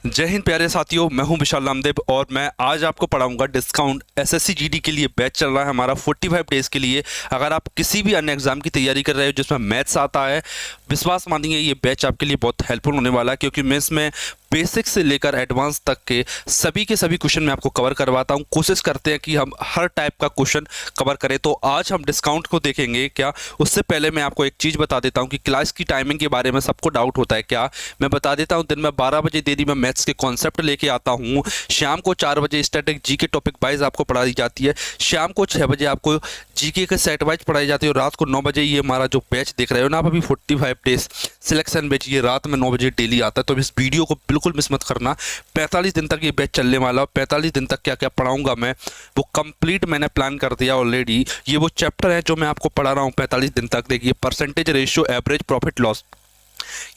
जय हिंद प्यारे साथियों, मैं हूं विशाल नामदेव और मैं आज आपको पढ़ाऊंगा डिस्काउंट एसएससी जीडी के लिए बैच चल रहा है हमारा 45 डेज के लिए। अगर आप किसी भी अन्य एग्जाम की तैयारी कर रहे हो जिसमें मैथ्स आता है, विश्वास मानिए ये बैच आपके लिए बहुत हेल्पफुल होने वाला है, क्योंकि मैं इसमें बेसिक से लेकर एडवांस तक के सभी क्वेश्चन मैं आपको कवर करवाता हूं। कोशिश करते हैं कि हम हर टाइप का क्वेश्चन कवर करें। तो आज हम डिस्काउंट को देखेंगे। क्या उससे पहले मैं आपको एक चीज़ बता देता हूं कि क्लास की टाइमिंग के बारे में सबको डाउट होता है। क्या मैं बता देता हूं, दिन में 12 बजे डेली मैं मैथ्स के कॉन्सेप्ट लेके आता हूं। शाम को 4 बजे स्टैटिक जी के टॉपिक वाइज आपको पढ़ाई जाती है। शाम को 6 बजे आपको जीके के सेट वाइज पढ़ाई जाती है और रात को 9 बजे ये हमारा जो बैच देख रहे हो ना आप अभी 45 डेज सिलेक्शन बैच, ये रात में 9 बजे डेली आता है। तो इस वीडियो को बिल्कुल मिस मत करना। 45 दिन तक ये बैच चलने वाला। 45 दिन तक क्या क्या पढ़ाऊंगा मैं वो कंप्लीट मैंने प्लान कर दिया ऑलरेडी। ये वो चैप्टर है जो मैं आपको पढ़ा रहा हूँ 45 दिन तक। देखिए, percentage ratio, average profit loss,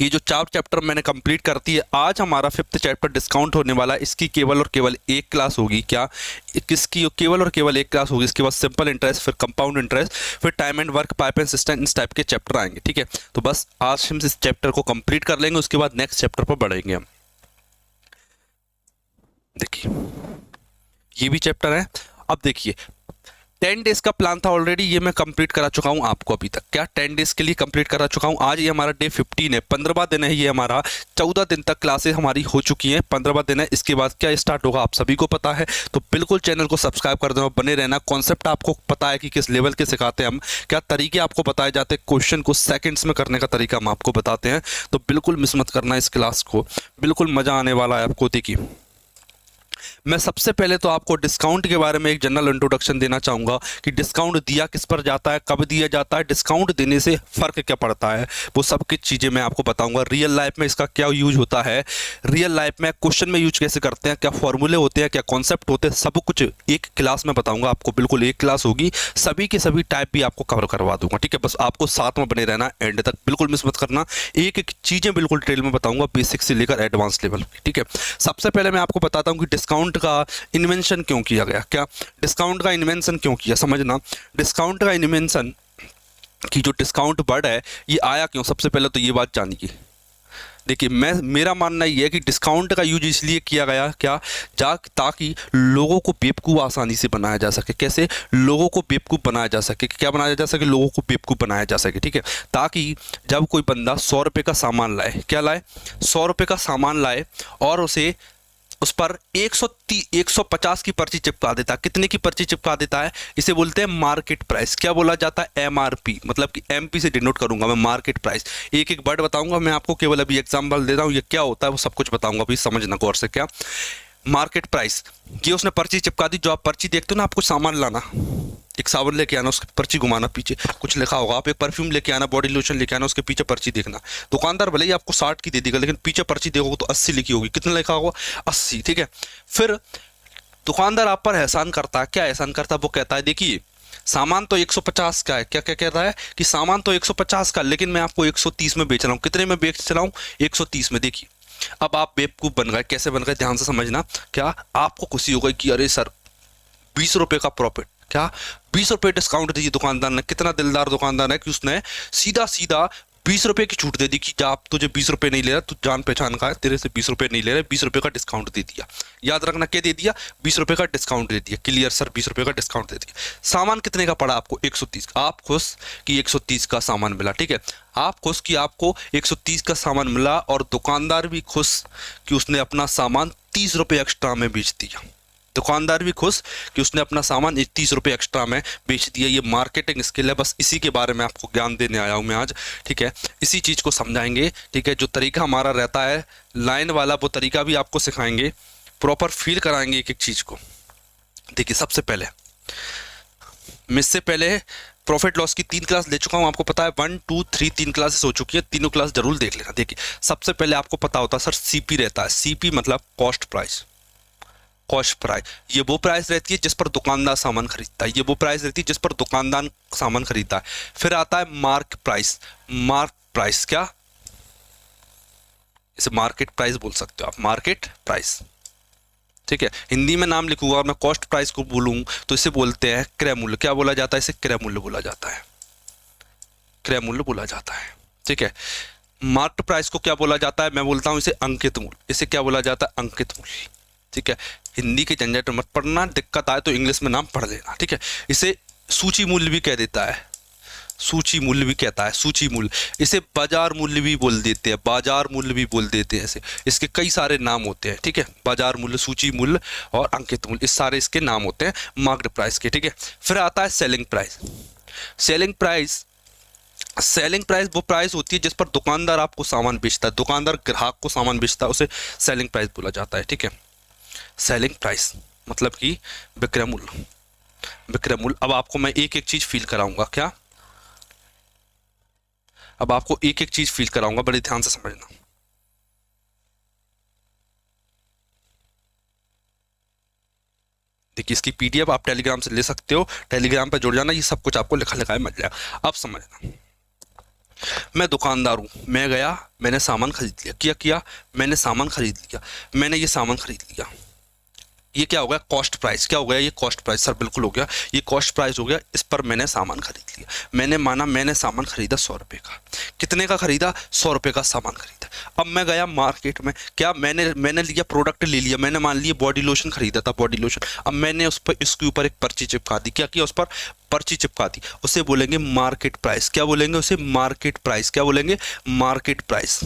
ये जो 4 चैप्टर मैंने कंप्लीट करती है। आज हमारा 5th चैप्टर डिस्काउंट होने वाला है। इसकी केवल और केवल एक क्लास होगी। क्या किसकी? केवल और केवल एक क्लास होगी। इसके बाद सिंपल इंटरेस्ट, फिर कंपाउंड इंटरेस्ट, फिर time and work, pipe and system, इस टाइप के चैप्टर आएंगे। ठीक है, तो बस आज हम इस चैप्टर को कंप्लीट कर लेंगे, उसके बाद नेक्स्ट चैप्टर पर बढ़ेंगे हम। देखिए, ये भी चैप्टर है। अब देखिए, 10 डेज का प्लान था ऑलरेडी, ये मैं कंप्लीट करा चुका हूं आपको अभी तक। क्या 10 डेज के लिए कंप्लीट करा चुका हूं। आज ये हमारा डे 15 है, 15वां दिन है ये हमारा। 14 दिन तक क्लासेस हमारी हो चुकी हैं, 15वां दिन है। इसके बाद क्या स्टार्ट होगा आप सभी को पता है। तो बिल्कुल चैनल को सब्सक्राइब कर देना, बने रहना। कॉन्सेप्ट आपको पता है कि किस लेवल के सिखाते हैं हम, क्या तरीके आपको बताए जाते हैं, क्वेश्चन को सेकेंड्स में करने का तरीका हम आपको बताते हैं। तो बिल्कुल मिस मत करना इस क्लास को, बिल्कुल मजा आने वाला है आपको। देखिए, मैं सबसे पहले तो आपको डिस्काउंट के बारे में एक जनरल इंट्रोडक्शन देना चाहूँगा कि डिस्काउंट दिया किस पर जाता है, कब दिया जाता है, डिस्काउंट देने से फ़र्क क्या पड़ता है, वो सब की चीज़ें मैं आपको बताऊंगा। रियल लाइफ में इसका क्या यूज होता है, रियल लाइफ में क्वेश्चन में यूज कैसे करते हैं, क्या फॉर्मूले होते हैं, क्या कॉन्सेप्ट होते हैं, सब कुछ एक क्लास में बताऊँगा आपको। बिल्कुल एक क्लास होगी, सभी के सभी टाइप भी आपको कवर करवा दूंगा। ठीक है, बस आपको साथ में बने रहना, एंड तक बिल्कुल मिस मत करना। एक एक चीज़ें बिल्कुल डिटेल में बताऊँगा, बेसिक से लेकर एडवांस लेवल। ठीक है, सबसे पहले मैं आपको बताता हूँ कि डिस्काउंट का इन्वेंशन क्यों किया गया। क्या डिस्काउंट का इन्वेंशन क्यों किया, समझना। डिस्काउंट का इन्वेंशन की जो डिस्काउंट वर्ड है ये आया क्यों, सबसे पहले तो ये बात जानिए। देखिए, मेरा मानना ये है कि डिस्काउंट का यूज इसलिए किया गया क्या, ताकि लोगों को बेवकूफ़ आसानी से बनाया जा सके। कैसे लोगों को बेवकूफ़ बनाया जा सके, क्या बनाया जा सके, लोगों को बेवकूफ़ बनाया जा सके। ठीक है, ताकि जब कोई बंदा 100 रुपये का सामान लाए, क्या लाए, 100 रुपये का सामान लाए और उस पर 150 की पर्ची चिपका देता है। कितने की पर्ची चिपका देता है, इसे बोलते हैं मार्केट प्राइस। क्या बोला जाता है, एमआरपी, मतलब कि एमपी से डिनोट करूंगा मैं, मार्केट प्राइस। एक एक वर्ड बताऊंगा मैं आपको, केवल अभी एग्जांपल दे रहा हूं, ये क्या होता है वो सब कुछ बताऊंगा, अभी समझना गौर से। क्या मार्केट प्राइस, ये उसने पर्ची चिपका दी। जो आप पर्ची देखते हो ना, आपको सामान लाना, एक साबुन लेके आना, उसकी पर्ची घुमाना, पीछे कुछ लिखा होगा। आप एक परफ्यूम लेके आना, बॉडी लोशन लेके आना, उसके पीछे पर्ची देखना। दुकानदार भले ही आपको 60 की दे देगा, लेकिन पीछे पर्ची देखोगे तो 80 लिखी होगी। कितना लिखा होगा, 80। ठीक है, फिर दुकानदार आप पर एहसान करता है। क्या एहसान करता है, वो कहता है देखिए सामान तो 150 का है। क्या क्या कहता है कि सामान तो 150 का, लेकिन मैं आपको 130 में बेच रहा हूँ। कितने में बेच रहा हूँ, 130 में। देखिए, अब आप बेवकूफ़ बन गए। कैसे बन गए, ध्यान से समझना। क्या आपको खुशी हो गई कि अरे सर 20 रुपये का प्रॉफिट, क्या 20 रुपये डिस्काउंट दीजिए दुकानदार ने। कितना दिलदार दुकानदार है कि उसने सीधा सीधा 20 रुपये की छूट दे दी कि जा आप, तुझे 20 रुपये नहीं ले रहा, तू जान पहचान का है, तेरे से 20 रुपये नहीं ले रहा, 20 रुपये का डिस्काउंट दे दिया। याद रखना, क्या दे दिया, 20 रुपये का डिस्काउंट दे दिया। क्लियर सर, 20 रुपये का डिस्काउंट दे दिया। सामान कितने का पड़ा आपको, 130। आप खुश कि 130 का सामान मिला। ठीक है, आप खुश कि आपको 130 का सामान मिला, और दुकानदार भी खुश कि उसने अपना सामान 30 रुपये एक्स्ट्रा में बेच दिया। दुकानदार भी खुश कि उसने अपना सामान 30 रुपये एक्स्ट्रा में बेच दिया। ये मार्केटिंग स्किल है, बस इसी के बारे में आपको ज्ञान देने आया हूँ मैं आज। ठीक है, इसी चीज़ को समझाएंगे। ठीक है, जो तरीका हमारा रहता है लाइन वाला, वो तरीका भी आपको सिखाएंगे, प्रॉपर फील कराएंगे एक एक चीज़ को। देखिए, सबसे पहले मुझसे पहले प्रॉफिट लॉस की 3 क्लास ले चुका हूँ, आपको पता है 1 2 3 3 क्लासेस हो चुकी है। तीनों क्लास जरूर देख लेना। देखिए, सबसे पहले आपको पता होता है सर सीपी रहता है। सीपी मतलब कॉस्ट प्राइस। कॉस्ट प्राइस, ये वो प्राइस रहती है जिस पर दुकानदार सामान खरीदता है। ये वो प्राइस रहती है जिस पर दुकानदार सामान खरीदता है। फिर आता है मार्क प्राइस। मार्क प्राइस, क्या इसे मार्केट प्राइस बोल सकते हो आप, मार्केट प्राइस। ठीक है, हिंदी में नाम लिखूंगा और मैं कॉस्ट प्राइस को बोलूं तो इसे बोलते हैं क्रय मूल्य। क्या बोला जाता है, इसे क्रय मूल्य बोला जाता है। क्रय मूल्य बोला जाता है। ठीक है, मार्क्ड प्राइस को क्या बोला जाता है, मैं बोलता हूं इसे अंकित मूल्य, इसे क्या बोला जाता है, अंकित मूल्य। ठीक है, हिंदी के झंझट मत पढ़ना, दिक्कत आए तो इंग्लिश में नाम पढ़ लेना। ठीक है, इसे सूची मूल्य भी कह देता है, सूची मूल्य भी कहता है, सूची मूल्य। इसे बाजार मूल्य भी बोल देते हैं, बाजार मूल्य भी बोल देते हैं इसे, इसके कई सारे नाम होते हैं। ठीक है, बाजार मूल्य, सूची मूल्य और अंकित मूल्य, इस सारे इसके नाम होते हैं मार्क्ड प्राइस के। ठीक है, फिर आता है selling price. Selling price, selling price वो प्राइस होती है जिस पर दुकानदार आपको सामान बेचता है, दुकानदार ग्राहक को सामान बेचता है, उसे सेलिंग प्राइस बोला जाता है। ठीक है, सेलिंग प्राइस मतलब कि विक्रय मूल्य, विक्रय मूल्य। अब आपको मैं एक एक चीज फील कराऊंगा, क्या, अब आपको एक एक चीज फील कराऊंगा, बड़े ध्यान से समझना। देखिए, इसकी पीडीएफ आप टेलीग्राम से ले सकते हो, टेलीग्राम पर जुड़ जाना, ये सब कुछ आपको लिखा लिखा मिल जाएगा। अब समझना, मैं दुकानदार हूं, मैं गया, मैंने सामान खरीद लिया, क्या किया, मैंने सामान खरीद लिया, मैंने ये सामान खरीद लिया, ये क्या हो गया, कॉस्ट प्राइस। क्या हो गया, ये कॉस्ट प्राइस। सर बिल्कुल हो गया, ये कॉस्ट प्राइस हो गया, इस पर मैंने सामान खरीद लिया। मैंने माना मैंने सामान खरीदा 100 रुपये का, कितने का खरीदा, 100 रुपये का सामान खरीदा। अब मैं गया मार्केट में, क्या मैंने लिया, प्रोडक्ट ले लिया, मैंने मान लिया बॉडी लोशन खरीदा था, बॉडी लोशन। अब मैंने उस पर, इसके ऊपर एक पर्ची चिपका दी, क्या किया, उस पर पर्ची चिपका दी, उसे बोलेंगे मार्केट प्राइस। क्या बोलेंगे उसे, मार्केट प्राइस। क्या बोलेंगे, मार्केट प्राइस।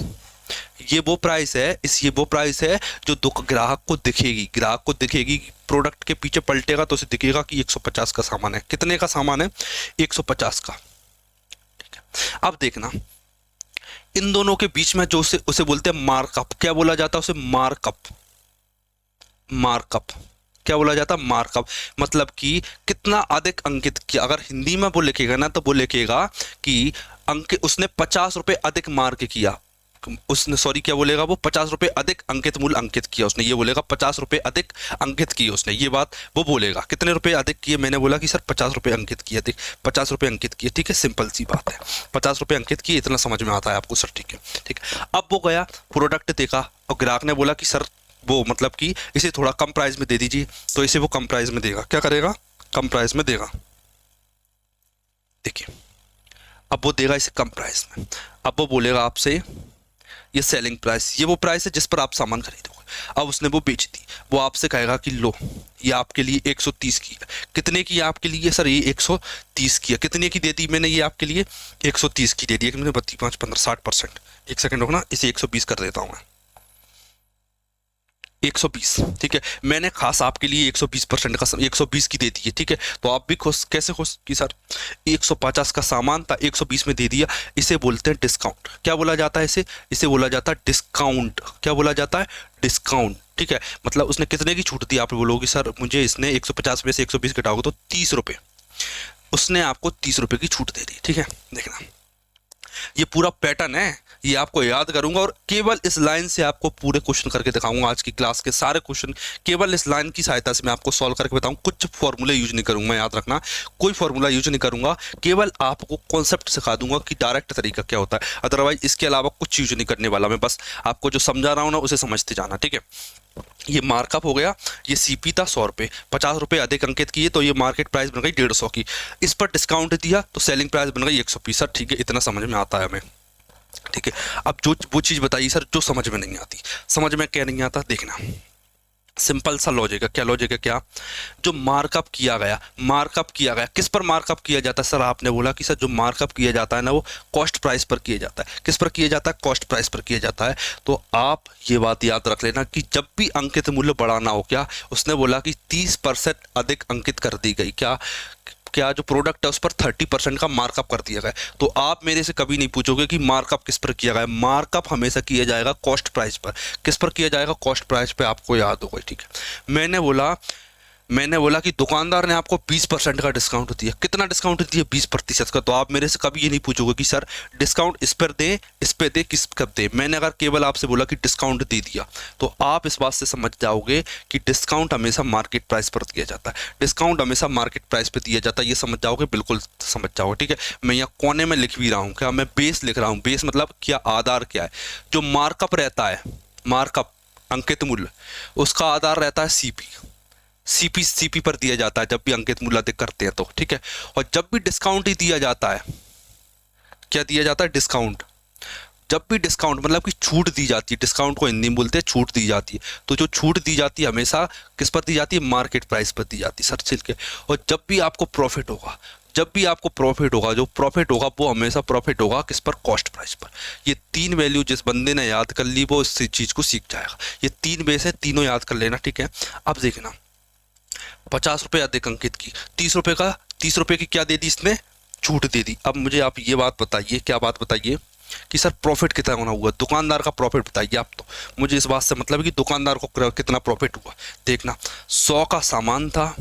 ये वो प्राइस है, ये वो प्राइस है जो ग्राहक को दिखेगी, ग्राहक को दिखेगी, प्रोडक्ट के पीछे पलटेगा तो उसे दिखेगा कि 150 का सामान है। कितने का सामान है, 150 का। ठीक है, अब देखना, इन दोनों के बीच में जो उसे बोलते हैं मार्कअप। क्या बोला जाता है उसे, मार्कअप। मार्कअप क्या बोला जाता है, मार्कअप। मतलब कि कितना अधिक अंकित किया। अगर हिंदी में वो लिखेगा ना तो वो लिखेगा कि अंक उसने 50 रुपए अधिक मार्क किया, उसने, सॉरी क्या बोलेगा वो, 50 रुपए अधिक अंकित मूल्य अंकित किया उसने, ये बोलेगा 50 रुपए अधिक अंकित किए उसने, ये बात वो बोलेगा। कितने रुपए अधिक किए, मैंने बोला कि सर 50 रुपए अंकित किए, देख 50 रुपए अंकित किए। ठीक है, सिंपल सी बात है, 50 रुपए अंकित किए, इतना समझ में आता है आपको सर। ठीक है, ठीक है। अब वो गया, प्रोडक्ट देखा और ग्राहक ने बोला कि सर वो मतलब कि इसे थोड़ा कम प्राइस में दे दीजिए, तो इसे वो कम प्राइस में देगा। क्या करेगा, कम प्राइस में देगा। देखिए, अब वो देगा इसे कम प्राइस में। अब वो बोलेगा आपसे ये सेलिंग प्राइस, ये वो प्राइस है जिस पर आप सामान खरीदोगे। अब उसने वो बेच दी, वो आपसे कहेगा कि लो ये आपके लिए 130 की है। कितने की है आपके लिए, सर ये 130 की है। कितने की दे दी मैंने, ये आपके लिए 130 की दे दी। मैंने 32, 5, 15, 60%। एक सेकंड रुकना, इसे 120 कर देता हूँ मैं, 120। ठीक है, मैंने खास आपके लिए 120% का 120 की दे दी है। ठीक है, तो आप भी खुश, कैसे खुश कि सर 150 का सामान था, 120 में दे दिया। इसे बोलते हैं डिस्काउंट। क्या बोला जाता है इसे, इसे बोला जाता है डिस्काउंट। क्या बोला जाता है, डिस्काउंट। ठीक है, मतलब उसने कितने की छूट दी, आप बोलोगे सर मुझे इसने 150 में से 120 घटाओगे तो 30 रुपये, उसने आपको 30 रुपये की छूट दे दी। ठीक है, देखना ये पूरा पैटर्न है, ये आपको याद करूंगा और केवल इस लाइन से आपको पूरे क्वेश्चन करके दिखाऊंगा। आज की क्लास के सारे क्वेश्चन केवल इस लाइन की सहायता से मैं आपको सॉल्व करके बताऊं। कुछ फॉर्मूले यूज नहीं करूंगा, याद रखना, कोई फॉर्मूला यूज नहीं करूंगा, केवल आपको कॉन्सेप्ट सिखा दूंगा कि डायरेक्ट तरीका क्या होता है। अदरवाइज इसके अलावा कुछ यूज नहीं करने वाला मैं, बस आपको जो समझा रहा हूं ना उसे समझते जाना। ठीक है, ये मार्कअप हो गया, ये सीपी था 100 रुपये, 50 रुपये अधिक अंकित किए तो ये मार्केट प्राइस बन गई 150 की। इस पर डिस्काउंट दिया तो सेलिंग प्राइस बन गई 120। ठीक है, इतना समझ में आता है हमें। ठीक है, अब जो वो चीज़ बताइए सर जो समझ में नहीं आती, समझ में क्या नहीं आता, देखना सिंपल सा लॉजिक है। क्या लॉजिक है, क्या जो मार्कअप किया गया, मार्कअप किया गया किस पर मार्कअप किया जाता है, सर आपने बोला कि सर जो मार्कअप किया जाता है ना वो कॉस्ट प्राइस पर किया जाता है। किस पर किया जाता है, कॉस्ट प्राइस पर किया जाता है। तो आप ये बात याद रख लेना कि जब भी अंकित मूल्य बढ़ाना हो, क्या उसने बोला कि 30% अधिक अंकित कर दी गई, क्या जो प्रोडक्ट है उस पर 30% का मार्कअप कर दिया गया। तो आप मेरे से कभी नहीं पूछोगे कि मार्कअप किस पर किया गया, मार्कअप हमेशा किया जाएगा कॉस्ट प्राइस पर। किस पर किया जाएगा, कॉस्ट प्राइस पे, आपको याद होगा। ठीक है, मैंने बोला कि दुकानदार ने आपको 20% का डिस्काउंट दिया। कितना डिस्काउंट दिया, 20% का। तो आप मेरे से कभी ये नहीं पूछोगे कि सर डिस्काउंट इस पर दे, इस पे दे, किस पर दे। मैंने अगर केवल आपसे बोला कि डिस्काउंट दे दिया तो आप इस बात से समझ जाओगे कि डिस्काउंट हमेशा मार्केट प्राइस पर दिया जाता है, डिस्काउंट हमेशा मार्केट प्राइस पर दिया जाता है। ये समझ जाओगे, बिल्कुल समझ जाओगे। ठीक है, मैं यहाँ कोने में लिख भी रहा हूँ, क्या मैं बेस लिख रहा हूँ। बेस मतलब क्या, आधार क्या है। जो मार्कअप रहता है, मार्कअप अंकित मूल्य, उसका आधार रहता है सीपी पर दिया जाता है जब भी अंकित मूल्य अधिक करते हैं तो। ठीक है, और जब भी डिस्काउंट ही दिया जाता है, क्या दिया जाता है, डिस्काउंट, जब भी डिस्काउंट मतलब कि छूट दी जाती है, डिस्काउंट को हिंदी में बोलते हैं छूट दी जाती है, तो जो छूट दी जाती है हमेशा किस पर दी जाती है, मार्केट प्राइस पर दी जाती है सर छिल के। और जब भी आपको प्रॉफिट होगा, जब भी आपको प्रॉफिट होगा, जो प्रॉफिट होगा वो हमेशा प्रॉफिट होगा किस पर, कॉस्ट प्राइस पर। ये 3 वैल्यू जिस बंदे ने याद कर ली वो इस चीज को सीख जाएगा। ये 3 बेस है, तीनों याद कर लेना, ठीक है। अब देखना 50 रुपये अधिक अंकित की, 30 रुपये का, 30 रुपये की क्या दे दी इसने, छूट दे दी। अब मुझे आप ये बात बताइए, क्या बात बताइए कि सर प्रॉफिट कितना होना हुआ, दुकानदार का प्रॉफिट बताइए आप। तो मुझे इस बात से मतलब है कि दुकानदार को कितना प्रॉफिट हुआ। देखना 100 का सामान था,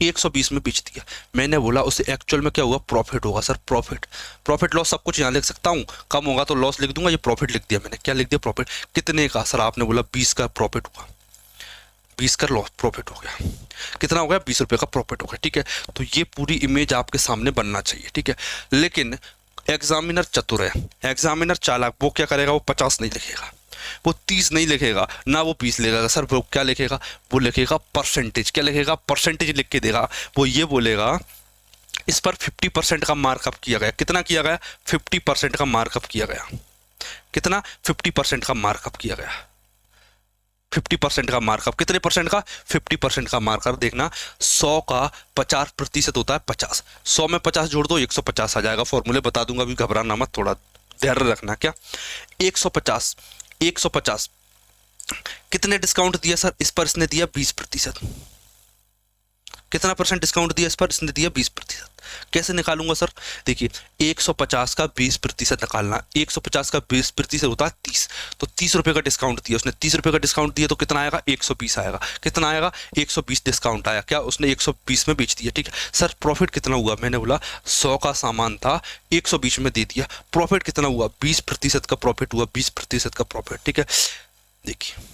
120 में बेच दिया। मैंने बोला उसे एक्चुअल में क्या हुआ, प्रॉफिट होगा सर। प्रॉफिट लॉस सब कुछ यहाँ लिख सकता हूँ, कम होगा तो लॉस लिख दूंगा, ये प्रॉफिट लिख दिया मैंने। क्या लिख दिया, प्रॉफिट। कितने का सर, आपने बोला 20 का प्रॉफिट हुआ, 20 का लॉस प्रॉफिट हो गया। कितना हो गया, 20 रुपये का प्रॉफिट हो गया, ठीक है। तो ये पूरी इमेज आपके सामने बनना चाहिए, ठीक है। लेकिन एग्जामिनर चतुर है, एग्जामिनर चालाक, वो क्या करेगा, वो 50 नहीं लिखेगा, वो 30 नहीं लिखेगा, ना वो 20 लिखेगा सर। वो क्या लिखेगा, वो लिखेगा परसेंटेज। क्या लिखेगा, परसेंटेज लिख के देगा। वो ये बोलेगा इस पर 50% का मार्कअप किया गया। कितना किया गया, 50% का मार्कअप किया गया। कितना, 50% का मार्कअप किया गया। 50% का मार्कअप, कितने परसेंट का, 50% का मार्कअप। देखना 100 का 50% होता है 50, 100 में 50 जोड़ दो 150 आ जाएगा। फॉर्मूले बता दूंगा, अभी घबराना मत, थोड़ा धैर्य रखना। क्या 150, 150 कितने डिस्काउंट दिया सर, इस पर इसने दिया 20%। कितना परसेंट डिस्काउंट दिया इस पर, इसने दिया 20%। कैसे निकालूंगा सर, देखिए 150 का 20% निकालना, 150 का 20% होता है 30, तो 30 रुपये का डिस्काउंट दिया उसने, 30 रुपये का डिस्काउंट दिया तो कितना आएगा, 120 आएगा। कितना आएगा, 120 डिस्काउंट आया। क्या उसने 120 में बेच दिया, ठीक है। सर प्रॉफिट कितना हुआ, मैंने बोला 100 का सामान था, 120 में दे दिया। प्रॉफिट कितना हुआ, 20% का प्रॉफिट हुआ, 20% का प्रॉफिट, ठीक है। देखिए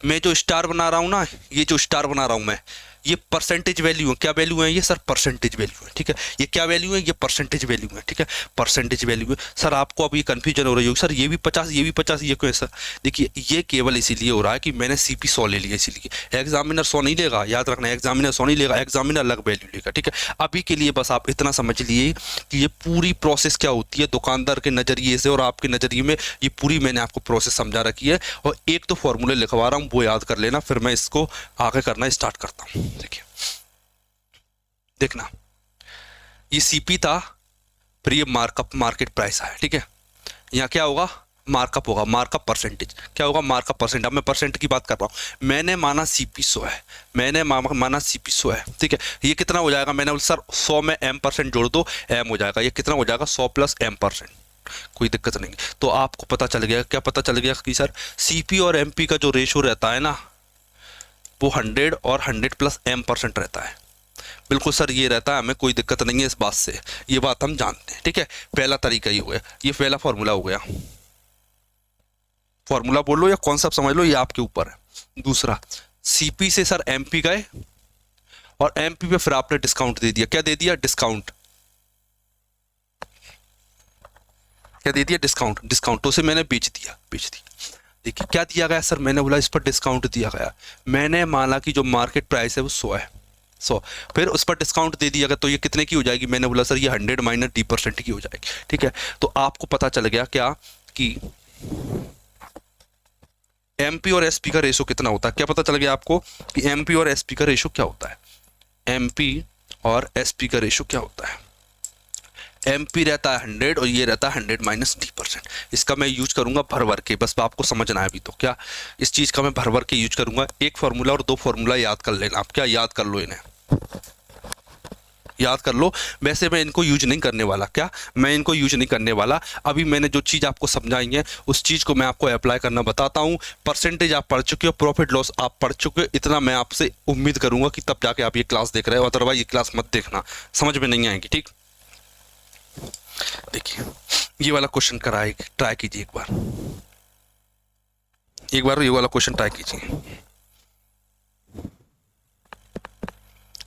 मैं जो स्टार बना रहा हूँ ना, ये जो स्टार बना रहा हूँ मैं, ये परसेंटेज वैल्यू है। क्या वैल्यू है ये सर, परसेंटेज वैल्यू है, ठीक है। ये क्या वैल्यू है, ये परसेंटेज वैल्यू है, ठीक है। परसेंटेज वैल्यू है सर। आपको अभी कंफ्यूजन हो रही होगी, सर ये भी 50 ये भी 50, ये क्यों है सर। देखिए ये केवल इसीलिए हो रहा है कि मैंने सीपी 100 ले लिया, इसीलिए। एग्जामिनर 100 नहीं लेगा, याद रखना, एग्जामिनर 100 नहीं लेगा, एग्जामिनर अलग वैल्यू लेगा, ठीक है। अभी के लिए बस आप इतना समझ लिए कि ये पूरी प्रोसेस क्या होती है दुकानदार के नज़रिए से और आपके नज़रिए में। ये पूरी मैंने आपको प्रोसेस समझा रखी है, और एक तो फॉर्मूले लिखवा रहा हूँ वो याद कर लेना, फिर मैं इसको आगे करना स्टार्ट करता हूँ। देखिए देखना ये सीपी था, फिर ये मार्कअप मार्केट प्राइस आया, ठीक है। यहाँ क्या होगा, मार्कअप होगा, मार्कअप परसेंटेज। क्या होगा, मार्कअप परसेंट। अब मैं परसेंट की बात कर रहा हूँ, मैंने माना सीपी 100 है, मैंने माना सीपी 100 है, ठीक है। ये कितना हो जाएगा, मैंने बोला सर 100 में m% जोड़ दो, m हो जाएगा। ये कितना हो जाएगा, 100 प्लस m%, कोई दिक्कत नहीं। तो आपको पता चल गया, क्या पता चल गया कि सर सीपी और एमपी का जो रेशो रहता है ना, वो 100 और 100 प्लस m% रहता है। बिल्कुल सर ये रहता है, हमें कोई दिक्कत नहीं है इस बात से, ये बात हम जानते हैं, ठीक है। पहला तरीका ये हो गया, ये पहला फॉर्मूला हो गया। फॉर्मूला बोल लो या कॉन्सेप्ट समझ लो, ये आपके ऊपर है। दूसरा, सीपी से सर एमपी गए और एमपी पे फिर आपने डिस्काउंट दे दिया। क्या दे दिया, डिस्काउंट। क्या दे दिया, डिस्काउंट। डिस्काउंट तो उसे मैंने बेच दिया। देखिए क्या दिया गया सर, मैंने बोला इस पर डिस्काउंट दिया गया, मैंने माना कि जो मार्केट प्राइस है वो 100 है, 100, फिर उस पर डिस्काउंट दे दिया गया, तो ये कितने की हो जाएगी, मैंने बोला सर ये 100 माइनस -d% की हो जाएगी, ठीक है। तो आपको पता चल गया क्या कि एमपी और एसपी का रेशो कितना होता है। क्या पता चल गया आपको कि एमपी और एसपी का रेशो क्या होता है। एमपी और एसपी का रेशो क्या होता है, एमपी रहता है 100 और ये रहता है 100 माइनस d%। इसका मैं यूज करूंगा भर भर के, बस आपको समझना है अभी तो। क्या इस चीज़ का मैं भर भर के यूज करूंगा। एक फार्मूला और 2 फार्मूला याद कर लेना आप। क्या याद कर लो, इन्हें याद कर लो। वैसे मैं इनको यूज नहीं करने वाला, क्या मैं इनको यूज नहीं करने वाला। अभी मैंने जो चीज़ आपको समझाई है उस चीज़ को मैं आपको अप्लाई करना बताता हूँ। परसेंटेज आप पढ़ चुके हो, प्रॉफिट लॉस आप पढ़ चुके हो, इतना मैं आपसे उम्मीद करूंगा कि तब जाके आप ये क्लास देख रहे हो, अदरवाइज ये क्लास मत देखना, समझ में नहीं आएगी, ठीक। देखिए ये वाला क्वेश्चन ट्राई कीजिए एक बार ये वाला क्वेश्चन ट्राई कीजिए।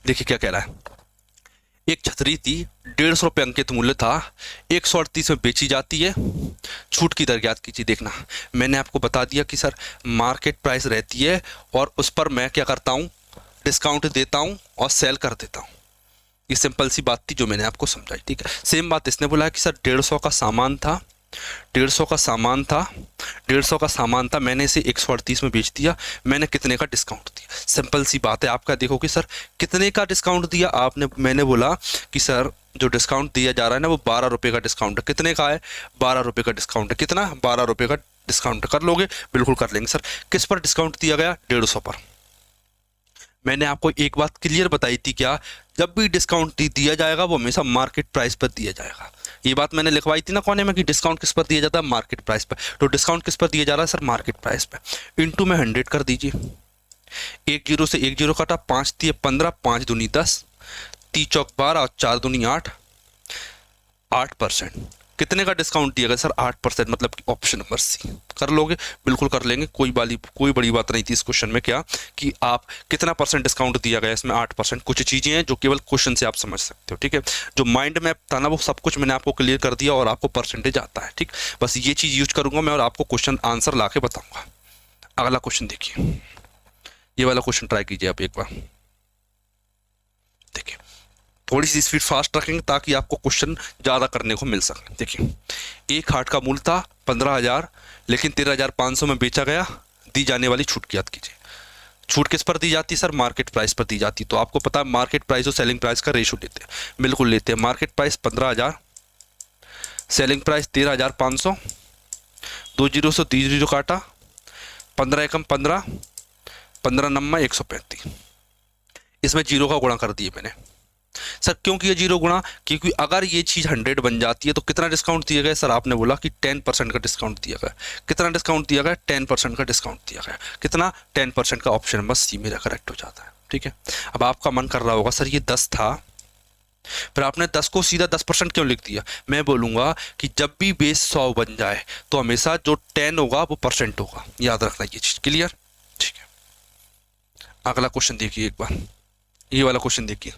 देखिए क्या कह रहा है, एक छतरी थी, 150 रुपये अंकित मूल्य था, 138 में बेची जाती है, छूट की दर ज्ञात कीजिए। देखना मैंने आपको बता दिया कि सर मार्केट प्राइस रहती है और उस पर मैं क्या करता हूँ, डिस्काउंट देता हूँ और सेल कर देता हूँ। ये सिंपल सी बात थी जो मैंने आपको समझाई, ठीक है। सेम बात इसने बोला है कि सर 150 का सामान था, 150 का सामान था, 150 का सामान था, मैंने इसे 138 में बेच दिया, मैंने कितने का डिस्काउंट दिया। सिंपल सी बात है, आपका देखो कि सर कितने का डिस्काउंट दिया आपने, मैंने बोला कि सर जो डिस्काउंट दिया जा रहा है ना वो 12 रुपये का डिस्काउंट है। कितने का है? 12 रुपये का डिस्काउंट है। कितना? 12 रुपये का डिस्काउंट। कर लोगे? बिल्कुल कर लेंगे सर। किस पर डिस्काउंट दिया गया? 150 पर। मैंने आपको एक बात क्लियर बताई थी, क्या? जब भी डिस्काउंट दिया जाएगा वो हमेशा मार्केट प्राइस पर दिया जाएगा। ये बात मैंने लिखवाई थी ना कोने में कि डिस्काउंट किस पर दिया जाता है? मार्केट प्राइस पर। तो डिस्काउंट किस पर दिया जा रहा है सर? मार्केट प्राइस पर। इनटू में 100 कर दीजिए। एक जीरो से एक जीरो काटा, 5 दिए 15, 5 दूनी 10, 3 चौक 12 और 4 दूनी 8, 8%। कितने का डिस्काउंट दिया गया सर? 8%, मतलब कि ऑप्शन नंबर सी। कर लोगे? बिल्कुल कर लेंगे, कोई बड़ी बात नहीं थी इस क्वेश्चन में, क्या कि आप कितना परसेंट डिस्काउंट दिया गया इसमें? 8%। कुछ चीज़ें हैं जो केवल क्वेश्चन से आप समझ सकते हो, ठीक है। जो माइंड मैप था ना वो सब कुछ मैंने आपको क्लियर कर दिया और आपको परसेंटेज आता है, ठीक। बस ये चीज़ यूज करूंगा मैं और आपको क्वेश्चन आंसर ला के बताऊंगा। अगला क्वेश्चन देखिए, ये वाला क्वेश्चन ट्राई कीजिए आप एक बार। देखिए थोड़ी सी स्पीड फास्ट रखेंगे ताकि आपको क्वेश्चन ज़्यादा करने को मिल सके। देखिए, एक हार्ट का मूल्य था 15,000, लेकिन 13,500 में बेचा गया। दी जाने वाली छूट की याद कीजिए। छूट किस पर दी जाती है सर? मार्केट प्राइस पर दी जाती है। तो आपको पता है मार्केट प्राइस और सेलिंग प्राइस का रेशो लेते हैं। बिल्कुल लेते हैं। Market price 15,000, selling price 13,500, 2 zero से 3 जीरो काटा, 15 एकम 15, 15 नम्मा 135। इसमें जीरो का गुणा कर दिए मैंने। सर क्यों किया जीरो गुणा? क्योंकि अगर ये चीज़ 100 बन जाती है तो कितना डिस्काउंट दिया गया सर? आपने बोला कि 10% का डिस्काउंट दिया गया। कितना डिस्काउंट दिया गया? 10% का डिस्काउंट दिया गया। कितना? 10% का। ऑप्शन नंबर सी मेरा करेक्ट हो जाता है, ठीक है। अब आपका मन कर रहा होगा सर ये 10 था, फिर आपने 10 को सीधा 10% क्यों लिख दिया? मैं बोलूँगा कि जब भी बेस 100 बन जाए तो हमेशा जो 10 होगा वो परसेंट होगा। याद रखना ये चीज़, क्लियर? ठीक है। अगला क्वेश्चन देखिए एक बार, ये वाला क्वेश्चन देखिए।